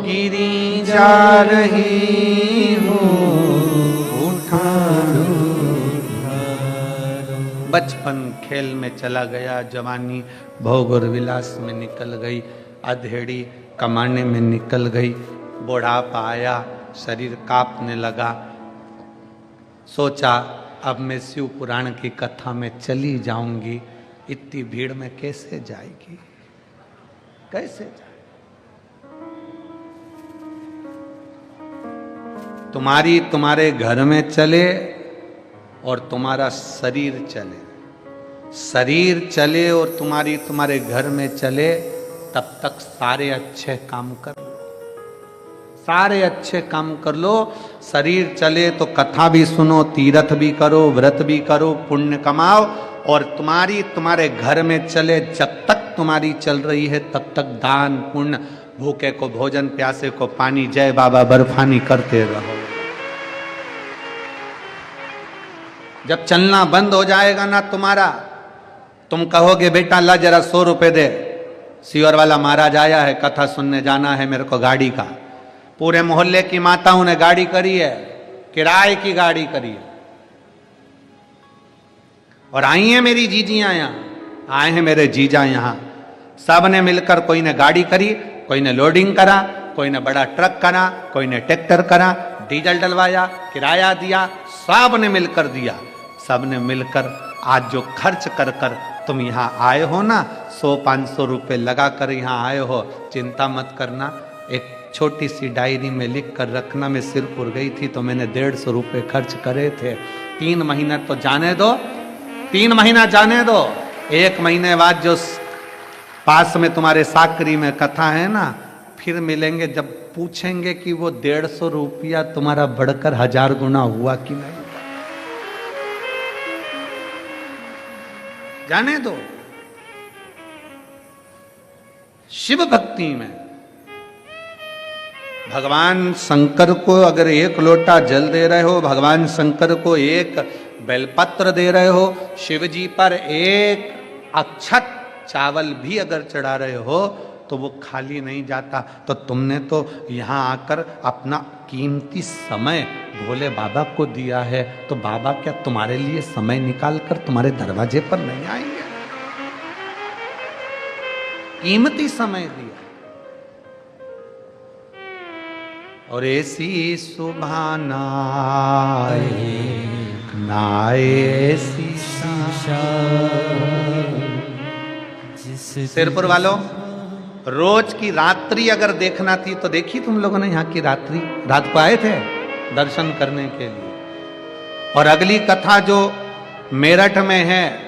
गिरी जा रही हूँ, उठा लो। बचपन खेल में चला गया, जवानी भोग और विलास में निकल गई, अधेड़ी कमाने में निकल गई, बुढ़ापा आया, शरीर कांपने लगा। सोचा अब मैं शिव पुराण की कथा में चली जाऊंगी, इतनी भीड़ में कैसे जाएगी, कैसे जाए। तुम्हारी तुम्हारे घर में चले और तुम्हारा शरीर चले, शरीर चले और तुम्हारी तुम्हारे घर में चले, तब तक सारे अच्छे काम कर लो, सारे अच्छे काम कर लो। शरीर चले तो कथा भी सुनो, तीर्थ भी करो, व्रत भी करो, पुण्य कमाओ, और तुम्हारी तुम्हारे घर में चले, जब तक तुम्हारी चल रही है तब तक दान पुण्य, भूखे को भोजन, प्यासे को पानी, जय बाबा बर्फानी करते रहो। जब चलना बंद हो जाएगा ना तुम्हारा, तुम कहोगे बेटा ला जरा 100 रुपए दे, सीवर वाला महाराज आया है, कथा सुनने जाना है मेरे को गाड़ी का, पूरे मोहल्ले की माताओं ने गाड़ी करी है, किराए की गाड़ी करिए। और आई हैं मेरी जीजियां यहां, आए हैं मेरे जीजा यहां, सब ने मिलकर, कोई ने गाड़ी करी, कोई ने लोडिंग करा, कोई ने बड़ा ट्रक करा, कोई ने ट्रैक्टर करा, डीजल डलवाया, किराया दिया, सब ने मिलकर दिया। सब ने मिलकर आज जो खर्च कर कर तुम यहाँ आए हो ना, 100-500 रुपए लगा कर यहाँ आए हो, चिंता मत करना। एक छोटी सी डायरी में लिख कर रखना, मैं सिरपुर गई थी तो मैंने 150 रुपए खर्च करे थे। 3 महीना तो जाने दो, 3 महीना जाने दो, 1 महीने बाद जो पास में तुम्हारे साकरी में कथा है ना, फिर मिलेंगे, जब पूछेंगे कि वो 150 रुपया तुम्हारा बढ़कर 1000 गुना हुआ कि नहीं। जाने दो। शिव भक्ति में भगवान शंकर को अगर 1 लोटा जल दे रहे हो, भगवान शंकर को 1 बेलपत्र दे रहे हो, शिव जी पर 1 अक्षत चावल भी अगर चढ़ा रहे हो तो वो खाली नहीं जाता। तो तुमने तो यहाँ आकर अपना कीमती समय भोले बाबा को दिया है, तो बाबा क्या तुम्हारे लिए समय निकाल कर तुम्हारे दरवाजे पर नहीं आएंगे? कीमती समय दिया। और ऐसी सुबह नाए ऐसी सिरपुर वालों, रोज की रात्रि अगर देखना थी तो देखी तुम लोगों ने यहाँ की रात्रि, रात को आए थे दर्शन करने के लिए। और अगली कथा जो मेरठ में है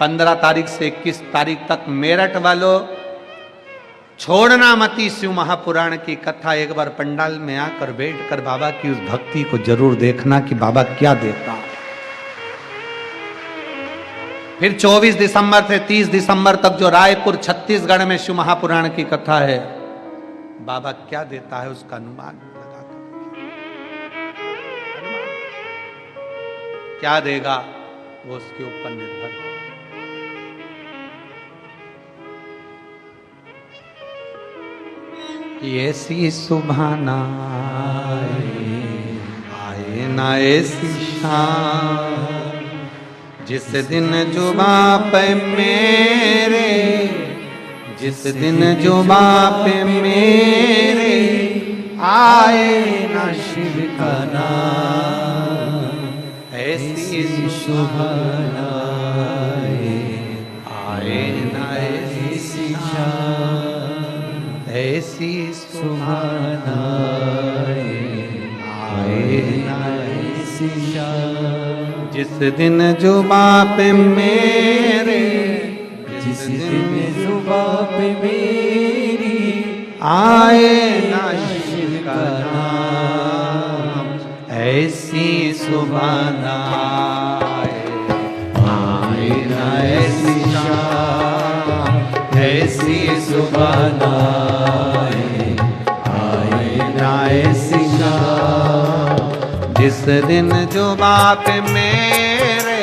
15 तारीख से 21 तारीख तक, मेरठ वालों छोड़ना मती शिव महापुराण की कथा। एक बार पंडाल में आकर बैठकर बाबा की उस भक्ति को जरूर देखना कि बाबा क्या देता। फिर 24 दिसंबर से 30 दिसंबर तक जो रायपुर छत्तीसगढ़ में शिव महापुराण की कथा है, बाबा क्या देता है उसका अनुमान लगाकर क्या देगा वो उसके ऊपर निर्भर है। ऐसी सुबह ना आए ना ऐसी शाम, जिस दिन जुबां पे मेरे, जिस दिन जुबां पे मेरे आए ना शिव का नाम। ऐसी सुबह आए ना ऐसी शाम, ऐसी सुबह आए ना ऐसी शाम, जिस दिन जुबां पे मेरे, जिस दिन जुबां पे मेरी आए ना शिव का नाम। ऐसी सुबह आए ना ऐसी शाम, ऐसी सुबह आए ना ऐसी शाम, जिस दिन जुबां पे मेरे,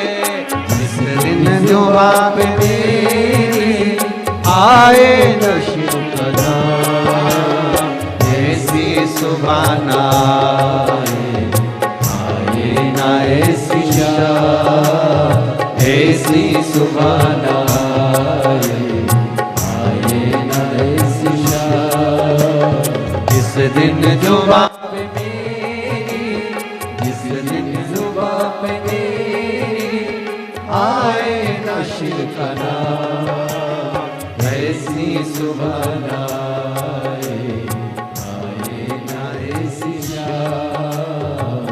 जिस दिन जुबां पे मेरी आए न शिव का नाम। ऐसी सुबह आए ना ऐसी शाम, ऐसी सुबह आए ना ऐसी शाम, जिस दिन जुबां पे मेरी, जिस दिन जुबां पे मेरी आए ना शिव का नाम। ऐसी सुबह आए ना ऐसी शाम।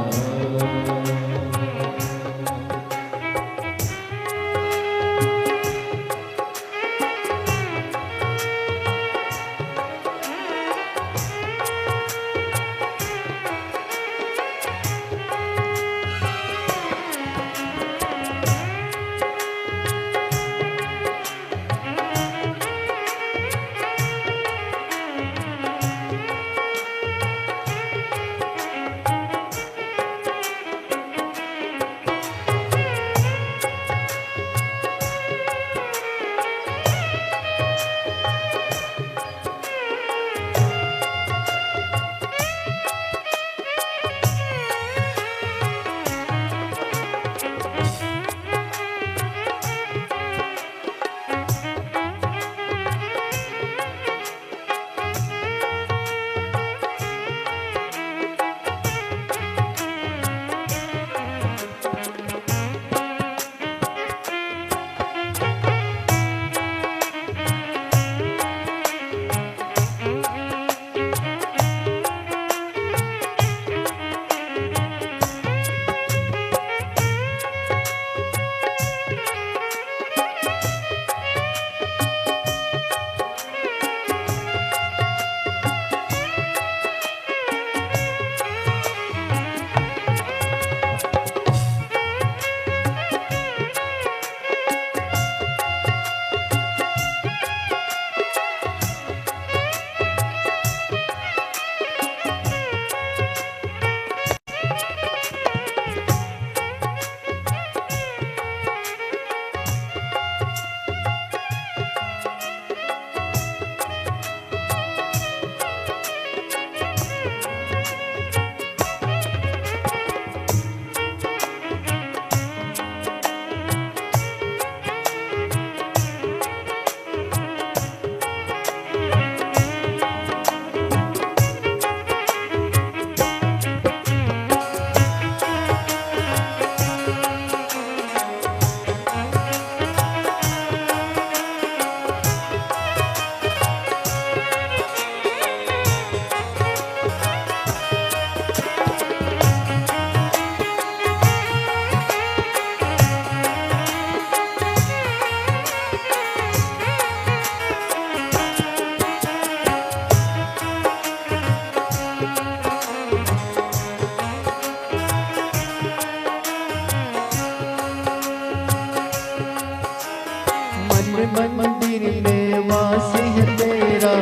मंदिर में वास है तेरा,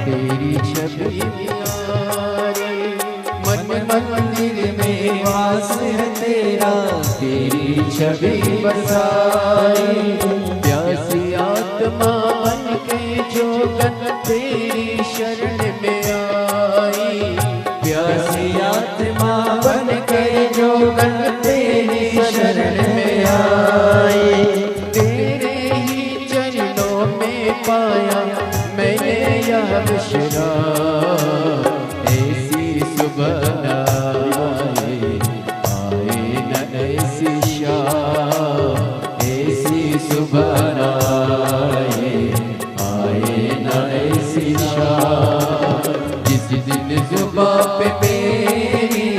तेरी छवि प्यारी। मन मंदिर में वास है तेरा, तेरी छवि बसाई। प्यासी आत्मा बन के जोगन तेरी शरण में आई। प्यासी आत्मा बन के जोगन तेरी शरण में आई। तेरे ही चरणों में पाया मैंने यह विश्राम। ऐसी सुबह आए न ऐसी शाम, ऐसी सुबह आए न ऐसी शाम। जिस दिन जुबां पे मेरी,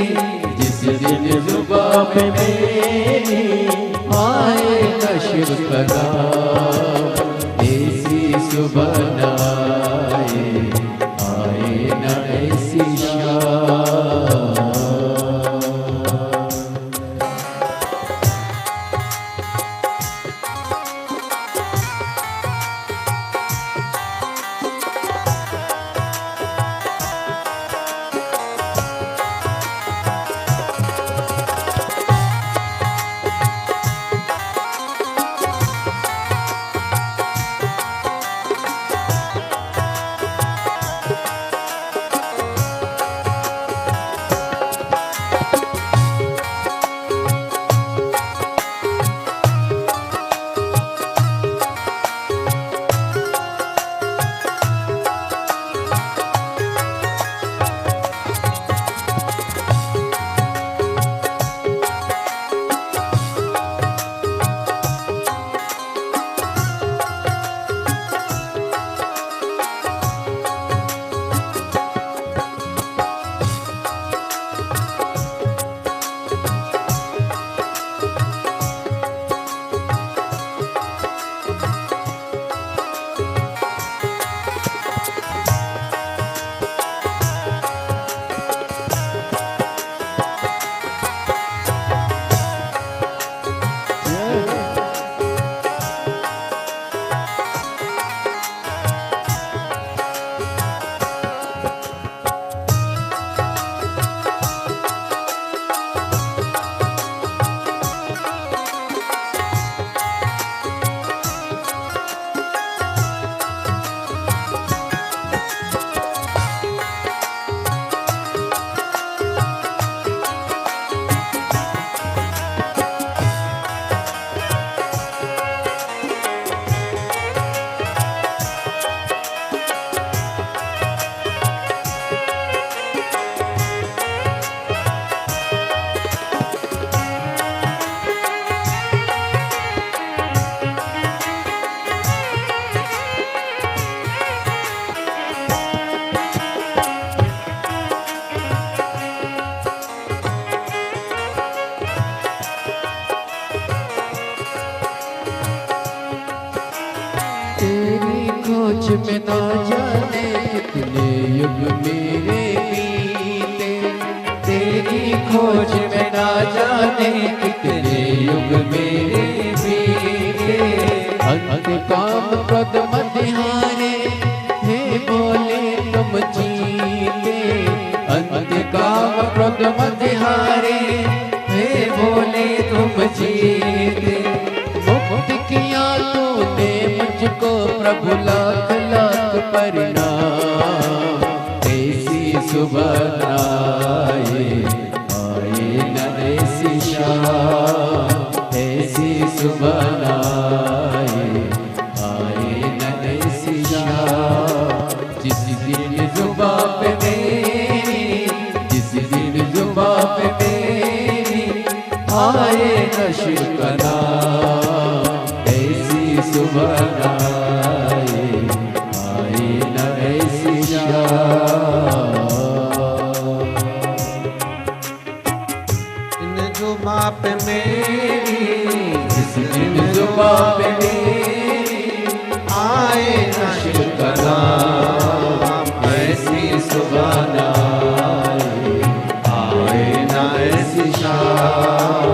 जिस दिन जुबां पे मेरी आए न शिव का नाम। ऐसी सुबह आए न ऐसी शाम। खोज में ना जाने कितने युग मेरे बीते। तेरी खोज में ना जाने कितने युग मेरे बीते। अंत काम प्रद मध्यारे हे बोले तुम जीते। अंत काम प्रद मध्यारे हे बोले तुम जीते। मुक्त किया तूने मुझको प्रभु लाख लाख प्रणाम। ऐसी सुबह आए न ऐसी शाम। ऐसी सुबह आए न ऐसी शाम। जिस दिन जुबां पे मेरी, जिस दिन जुबां पे मेरी आए न शिव का नाम। ऐसी सुबह आए न ऐसी शाम। इन जुबां पे मेरी, जिस दिन जुबां पे मेरी आए न शिव का नाम। ऐसी सुबह आए न ऐसी शाम।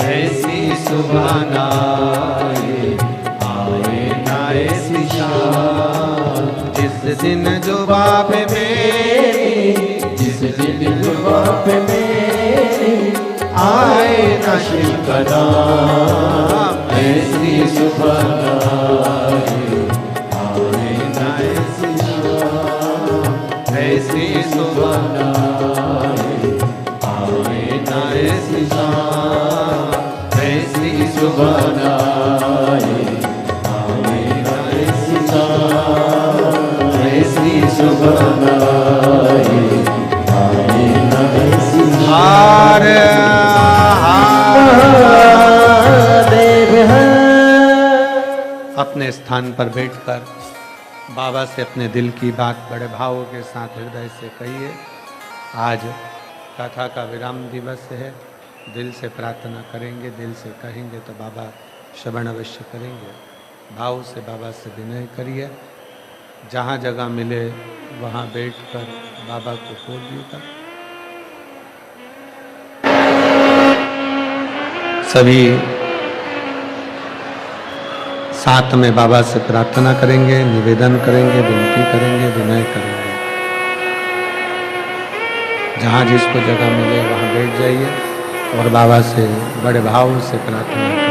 ऐसी सुबह आए न दिन जुबा पे मेरी, जिस दिन जुबा पे मेरी आए न शिव का नाम, ऐसी सुबह आए न ऐसी शाम, ऐसी सुबह आए न ऐसी शाम, ऐसी सुबह आए न ऐसी शाम, ऐसी सुबह आए न ऐसी शाम। अपने स्थान पर बैठकर बाबा से अपने दिल की बात बड़े भावों के साथ हृदय से कहिए। आज कथा का विराम दिवस है, दिल से प्रार्थना करेंगे, दिल से कहेंगे तो बाबा श्रवण अवश्य करेंगे। भाव से बाबा से विनय करिए, जहाँ जगह मिले वहाँ बैठकर बाबा को बोलिएगा। सभी साथ में बाबा से प्रार्थना करेंगे, निवेदन करेंगे, विनती करेंगे, विनय करेंगे। जहाँ जिसको जगह मिले वहाँ बैठ जाइए और बाबा से बड़े भाव से प्रार्थना करेंगे।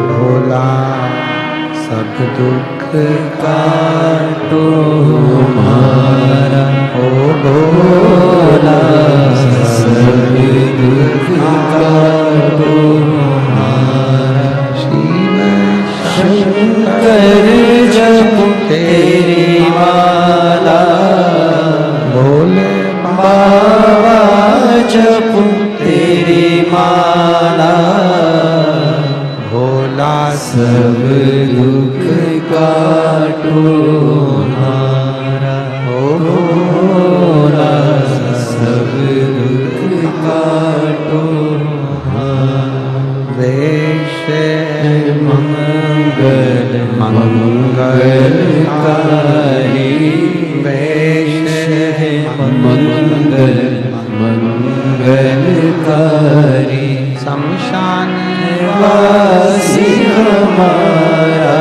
भोला सब दुख काटो हमारा, ओ भोला सब दुख काटो हमारा। शिव शंकर जप तेरी माला, भोले बाबा जप तेरी माला, भोला सब दुख काटो हमारा, ओ भोला सब दुख काटो हमारा। वेश मंगल मंगलकारी, वेश मंगल मंगलकारी, शमशान वासी हमारा,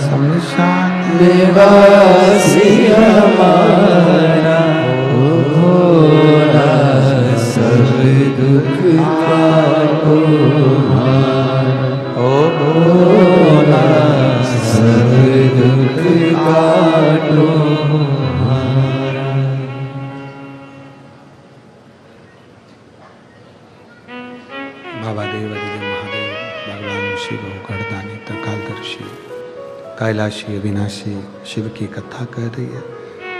शमशान वासी हमारा, ओ भोला सब दुख काटो हमारा, ओ भोला सब दुख काटो हमारा। बाबा देव अधिदेव महादेव, भगवान शिव गर्दानी त्रिकालदर्शी कैलाशी अविनाशी शिव की कथा कह रही है।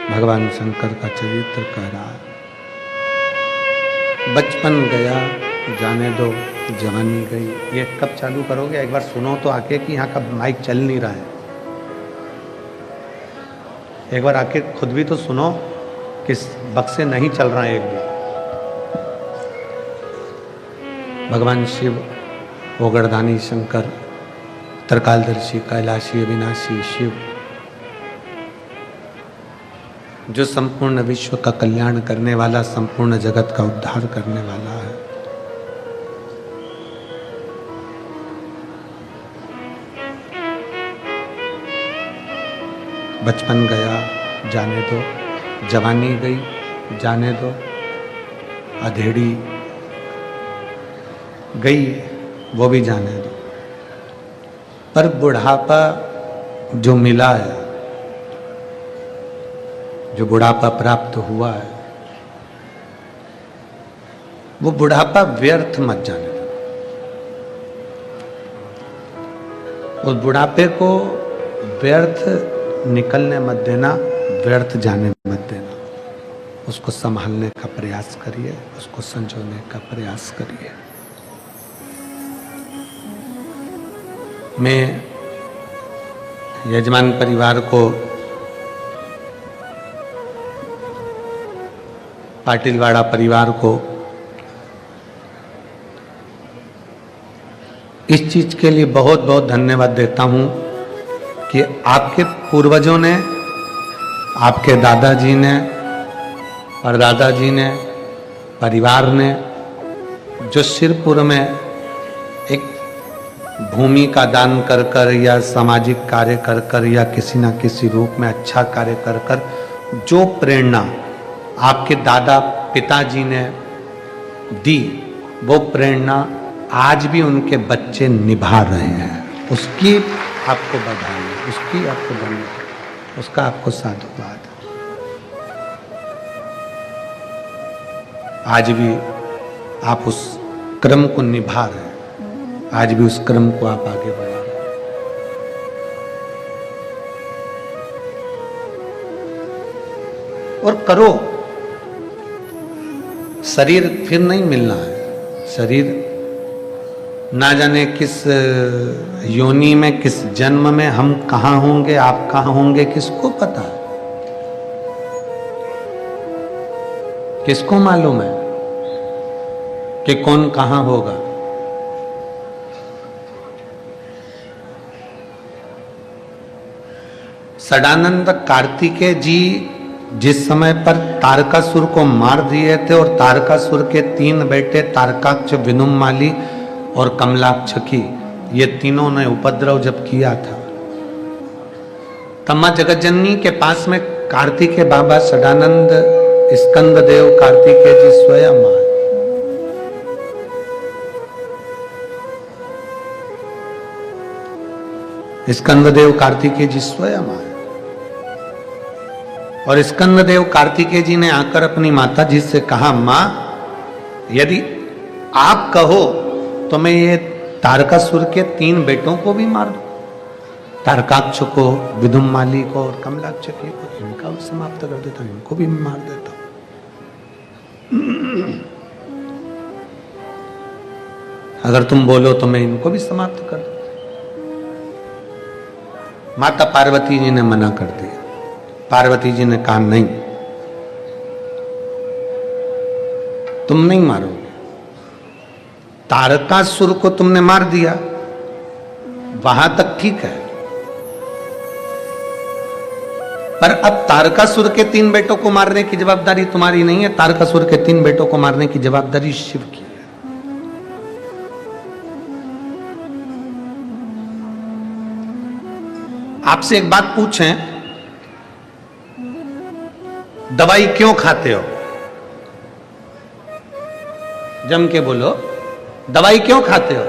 भगवान शंकर का चरित्र कह रहा है। बचपन गया जाने दो, जवानी गई। ये कब चालू करोगे? एक बार सुनो तो आके कि यहाँ का माइक चल नहीं रहा है। एक बार आके खुद भी तो सुनो कि बक्से नहीं चल रहा है एक भी। भगवान शिव, ओगरदानी शंकर, त्रिकालदर्शी, कैलाशी अविनाशी शिव, जो संपूर्ण विश्व का कल्याण करने वाला, संपूर्ण जगत का उद्धार करने वाला है। बचपन गया जाने दो, जवानी गई जाने दो, अधेड़ी गई वो भी जाने दो, पर बुढ़ापा जो मिला है, जो बुढ़ापा प्राप्त हुआ है, वो बुढ़ापा व्यर्थ मत जाने देना। उस बुढ़ापे को व्यर्थ निकलने मत देना, व्यर्थ जाने मत देना। उसको संभालने का प्रयास करिए, उसको संजोने का प्रयास करिए। मैं यजमान परिवार को, पाटिलवाड़ा परिवार को इस चीज के लिए बहुत बहुत धन्यवाद देता हूं कि आपके पूर्वजों ने, आपके दादाजी ने और दादाजी ने, परिवार ने जो सिरपुर में एक भूमि का दान कर कर या सामाजिक कार्य कर कर या किसी ना किसी रूप में अच्छा कार्य कर कर जो प्रेरणा आपके दादा पिताजी ने दी, वो प्रेरणा आज भी उनके बच्चे निभा रहे हैं। उसकी आपको बधाई है, उसकी आपको धन्यवाद, उसका आपको साधुवाद। आज भी आप उस क्रम को निभा रहे हैं, आज भी उस क्रम को आप आगे बढ़ा रहे हैं। और करो। शरीर फिर नहीं मिलना है। शरीर ना जाने किस योनि में, किस जन्म में हम कहां होंगे, आप कहां होंगे, किसको पता है? किसको मालूम है कि कौन कहां होगा? सदानंद कार्तिकेय जी जिस समय पर तारकासुर को मार दिए थे और तारकासुर के 3 बेटे तारकाक्ष, विनुमाली और कमलाक्ष की, ये तीनों ने उपद्रव जब किया था, तब मां जगतजननी के पास में कार्तिकेय बाबा सदानंद स्कंददेव कार्तिकेय जी स्वयं आए। स्कंददेव कार्तिकेय जी स्वयं आए और स्कंददेव कार्तिकेय जी ने आकर अपनी माता जी से कहा, मां यदि आप कहो तो मैं ये तारकासुर के 3 बेटों को भी मार दूं, तारकाक्ष को, विदुमाली को और कमलाक्ष को, इनका भी समाप्त कर देता हूं, इनको भी मार देता हूं। अगर तुम बोलो तो मैं इनको भी समाप्त कर दूं। माता पार्वती जी ने मना कर दिया। पार्वती जी ने कहा, नहीं, तुम नहीं मारोगे। तारकासुर को तुमने मार दिया, वहां तक ठीक है, पर अब तारकासुर के 3 बेटों को मारने की जवाबदारी तुम्हारी नहीं है, तारकासुर के 3 बेटों को मारने की जवाबदारी शिव की है। आपसे एक बात पूछें, दवाई क्यों खाते हो? जम के बोलो, दवाई क्यों खाते हो?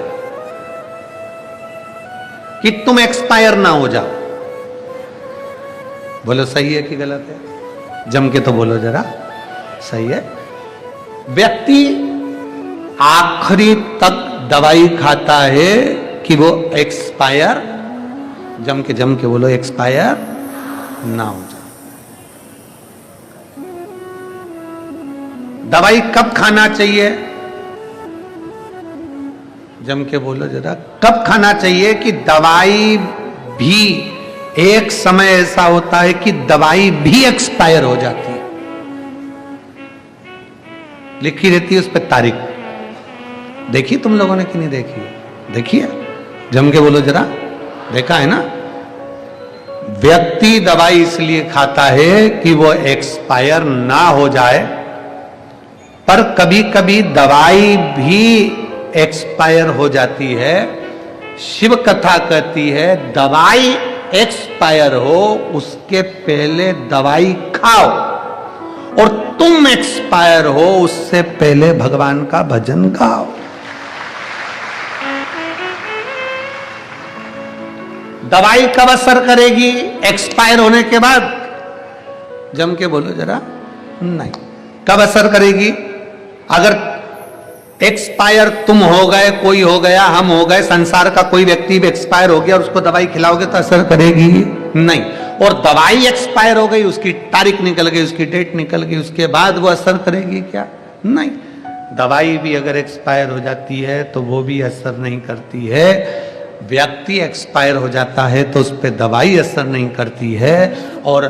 कि तुम एक्सपायर ना हो जाओ। बोलो सही है कि गलत है? जम के तो बोलो जरा, सही है। व्यक्ति आखिरी तक दवाई खाता है कि वो एक्सपायर, जम के बोलो, एक्सपायर ना हो जाए। दवाई कब खाना चाहिए? जम के बोलो जरा, कब खाना चाहिए कि दवाई भी एक समय ऐसा होता है कि दवाई भी एक्सपायर हो जाती है, लिखी रहती है उस पर तारीख। देखी तुम लोगों ने कि नहीं देखी? देखिए, जम के बोलो जरा, देखा है ना? व्यक्ति दवाई इसलिए खाता है कि वो एक्सपायर ना हो जाए, पर कभी कभी दवाई भी एक्सपायर हो जाती है। शिव कथा कहती है दवाई एक्सपायर हो उसके पहले दवाई खाओ, और तुम एक्सपायर हो उससे पहले भगवान का भजन गाओ। दवाई कब असर करेगी? एक्सपायर होने के बाद। जम के बोलो जरा, नहीं। कब असर करेगी? अगर एक्सपायर तुम हो गए, कोई हो गया, हम हो गए, संसार का कोई व्यक्ति भी एक्सपायर हो गया और उसको दवाई खिलाओगे तो असर करेगी नहीं। और दवाई एक्सपायर हो गई, उसकी तारीख निकल गई, उसकी डेट निकल गई, उसके बाद वो असर करेगी क्या? नहीं। दवाई भी अगर एक्सपायर हो जाती है तो वो भी असर नहीं करती है। व्यक्ति एक्सपायर हो जाता है तो उस पर दवाई असर नहीं करती है। और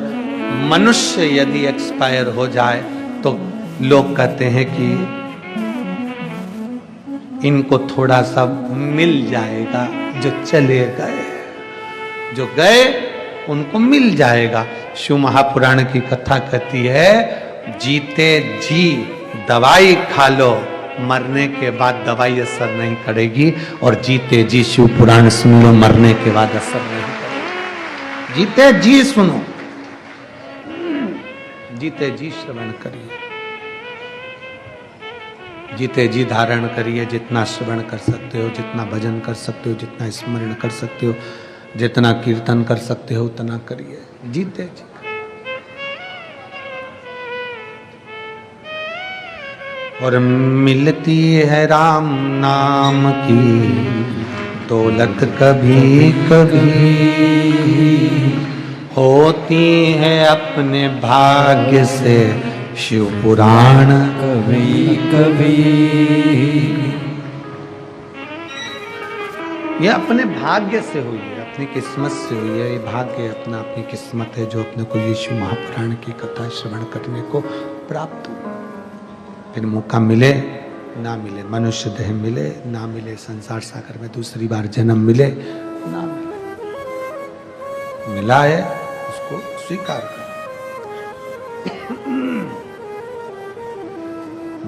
मनुष्य यदि एक्सपायर हो जाए तो लोग कहते हैं कि इनको थोड़ा सा मिल जाएगा, जो चले गए, जो गए उनको मिल जाएगा। शिव महापुराण की कथा कहती है, जीते जी दवाई खा लो, मरने के बाद दवाई असर नहीं करेगी। और जीते जी शिव पुराण सुन लो, मरने के बाद असर नहीं करेगी। जीते जी सुनो, जीते जी श्रवण करिए, जीते जी धारण करिए। जितना श्रवण कर सकते हो, जितना भजन कर सकते हो, जितना स्मरण कर सकते हो, जितना कीर्तन कर सकते हो उतना करिए, जीते जी। और मिलती है राम नाम की दौलत कभी कभी, होती है अपने भाग्य से शिव पुराण कभी कभी। ये अपने भाग्य से हुई है, अपनी किस्मत से हुई है। ये भाग्य अपना, अपनी किस्मत है जो अपने को ये शिव महापुराण की कथा श्रवण करने को प्राप्त हुई। फिर मौका मिले ना मिले, मनुष्य देह मिले ना मिले, संसार सागर में दूसरी बार जन्म मिले ना मिले, मिला है उसको स्वीकार करो।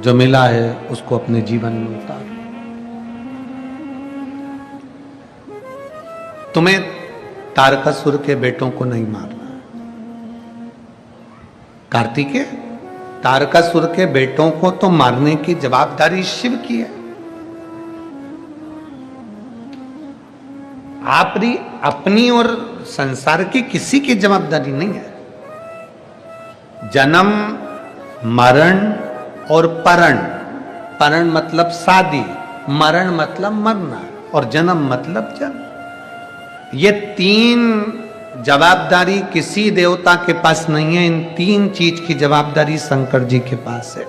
जो मिला है उसको अपने जीवन में उतारो। तुम्हें तारकासुर के बेटों को नहीं मारना। कार्तिकेय, तारकासुर के बेटों को तो मारने की जवाबदारी शिव की है। आपकी अपनी और संसार की किसी की जवाबदारी नहीं है। जन्म, मरण और परण। परण मतलब शादी, मरण मतलब मरना, और जन्म मतलब जन्म। ये तीन जवाबदारी किसी देवता के पास नहीं है। इन तीन चीज की जवाबदारी शंकर जी के पास है,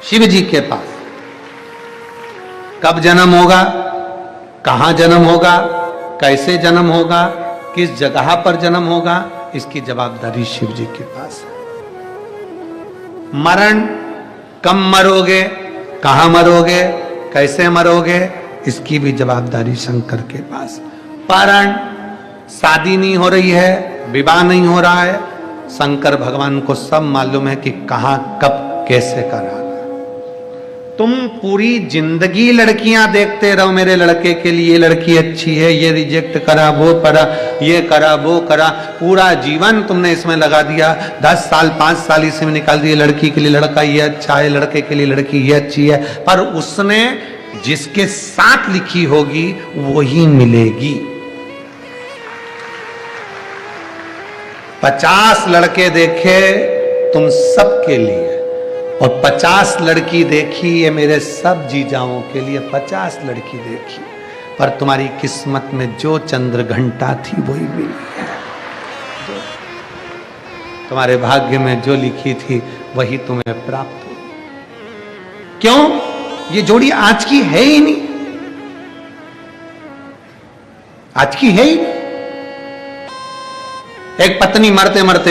शिव जी के पास। कब जन्म होगा, कहां जन्म होगा, कैसे जन्म होगा, किस जगह पर जन्म होगा, इसकी जवाबदारी शिव जी के पास है। मरण, कब मरोगे, कहां मरोगे, कैसे मरोगे, इसकी भी जवाबदारी शंकर के पास। परण, शादी नहीं हो रही है, विवाह नहीं हो रहा है, शंकर भगवान को सब मालूम है कि कहां, कब, कैसे कराना। तुम पूरी जिंदगी लड़कियां देखते रहो, मेरे लड़के के लिए लड़की अच्छी है, ये रिजेक्ट करा, वो करा, ये करा, वो करा। पूरा जीवन तुमने इसमें लगा दिया, 10 साल 5 साल इसी में निकाल दिए। लड़की के लिए लड़का ये अच्छा है, लड़के के लिए लड़की ये अच्छी है, पर उसने जिसके साथ लिखी होगी वही मिलेगी। 50 लड़के देखे तुम सबके लिए, और 50 लड़की देखी ये मेरे सब जीजाओं के लिए। 50 लड़की देखी, पर तुम्हारी किस्मत में जो चंद्र घंटा थी वही मिली है। तुम्हारे भाग्य में जो लिखी थी वही तुम्हें प्राप्त हुई। क्यों? ये जोड़ी आज की है ही नहीं, आज की है ही नहीं। एक पत्नी मरते मरते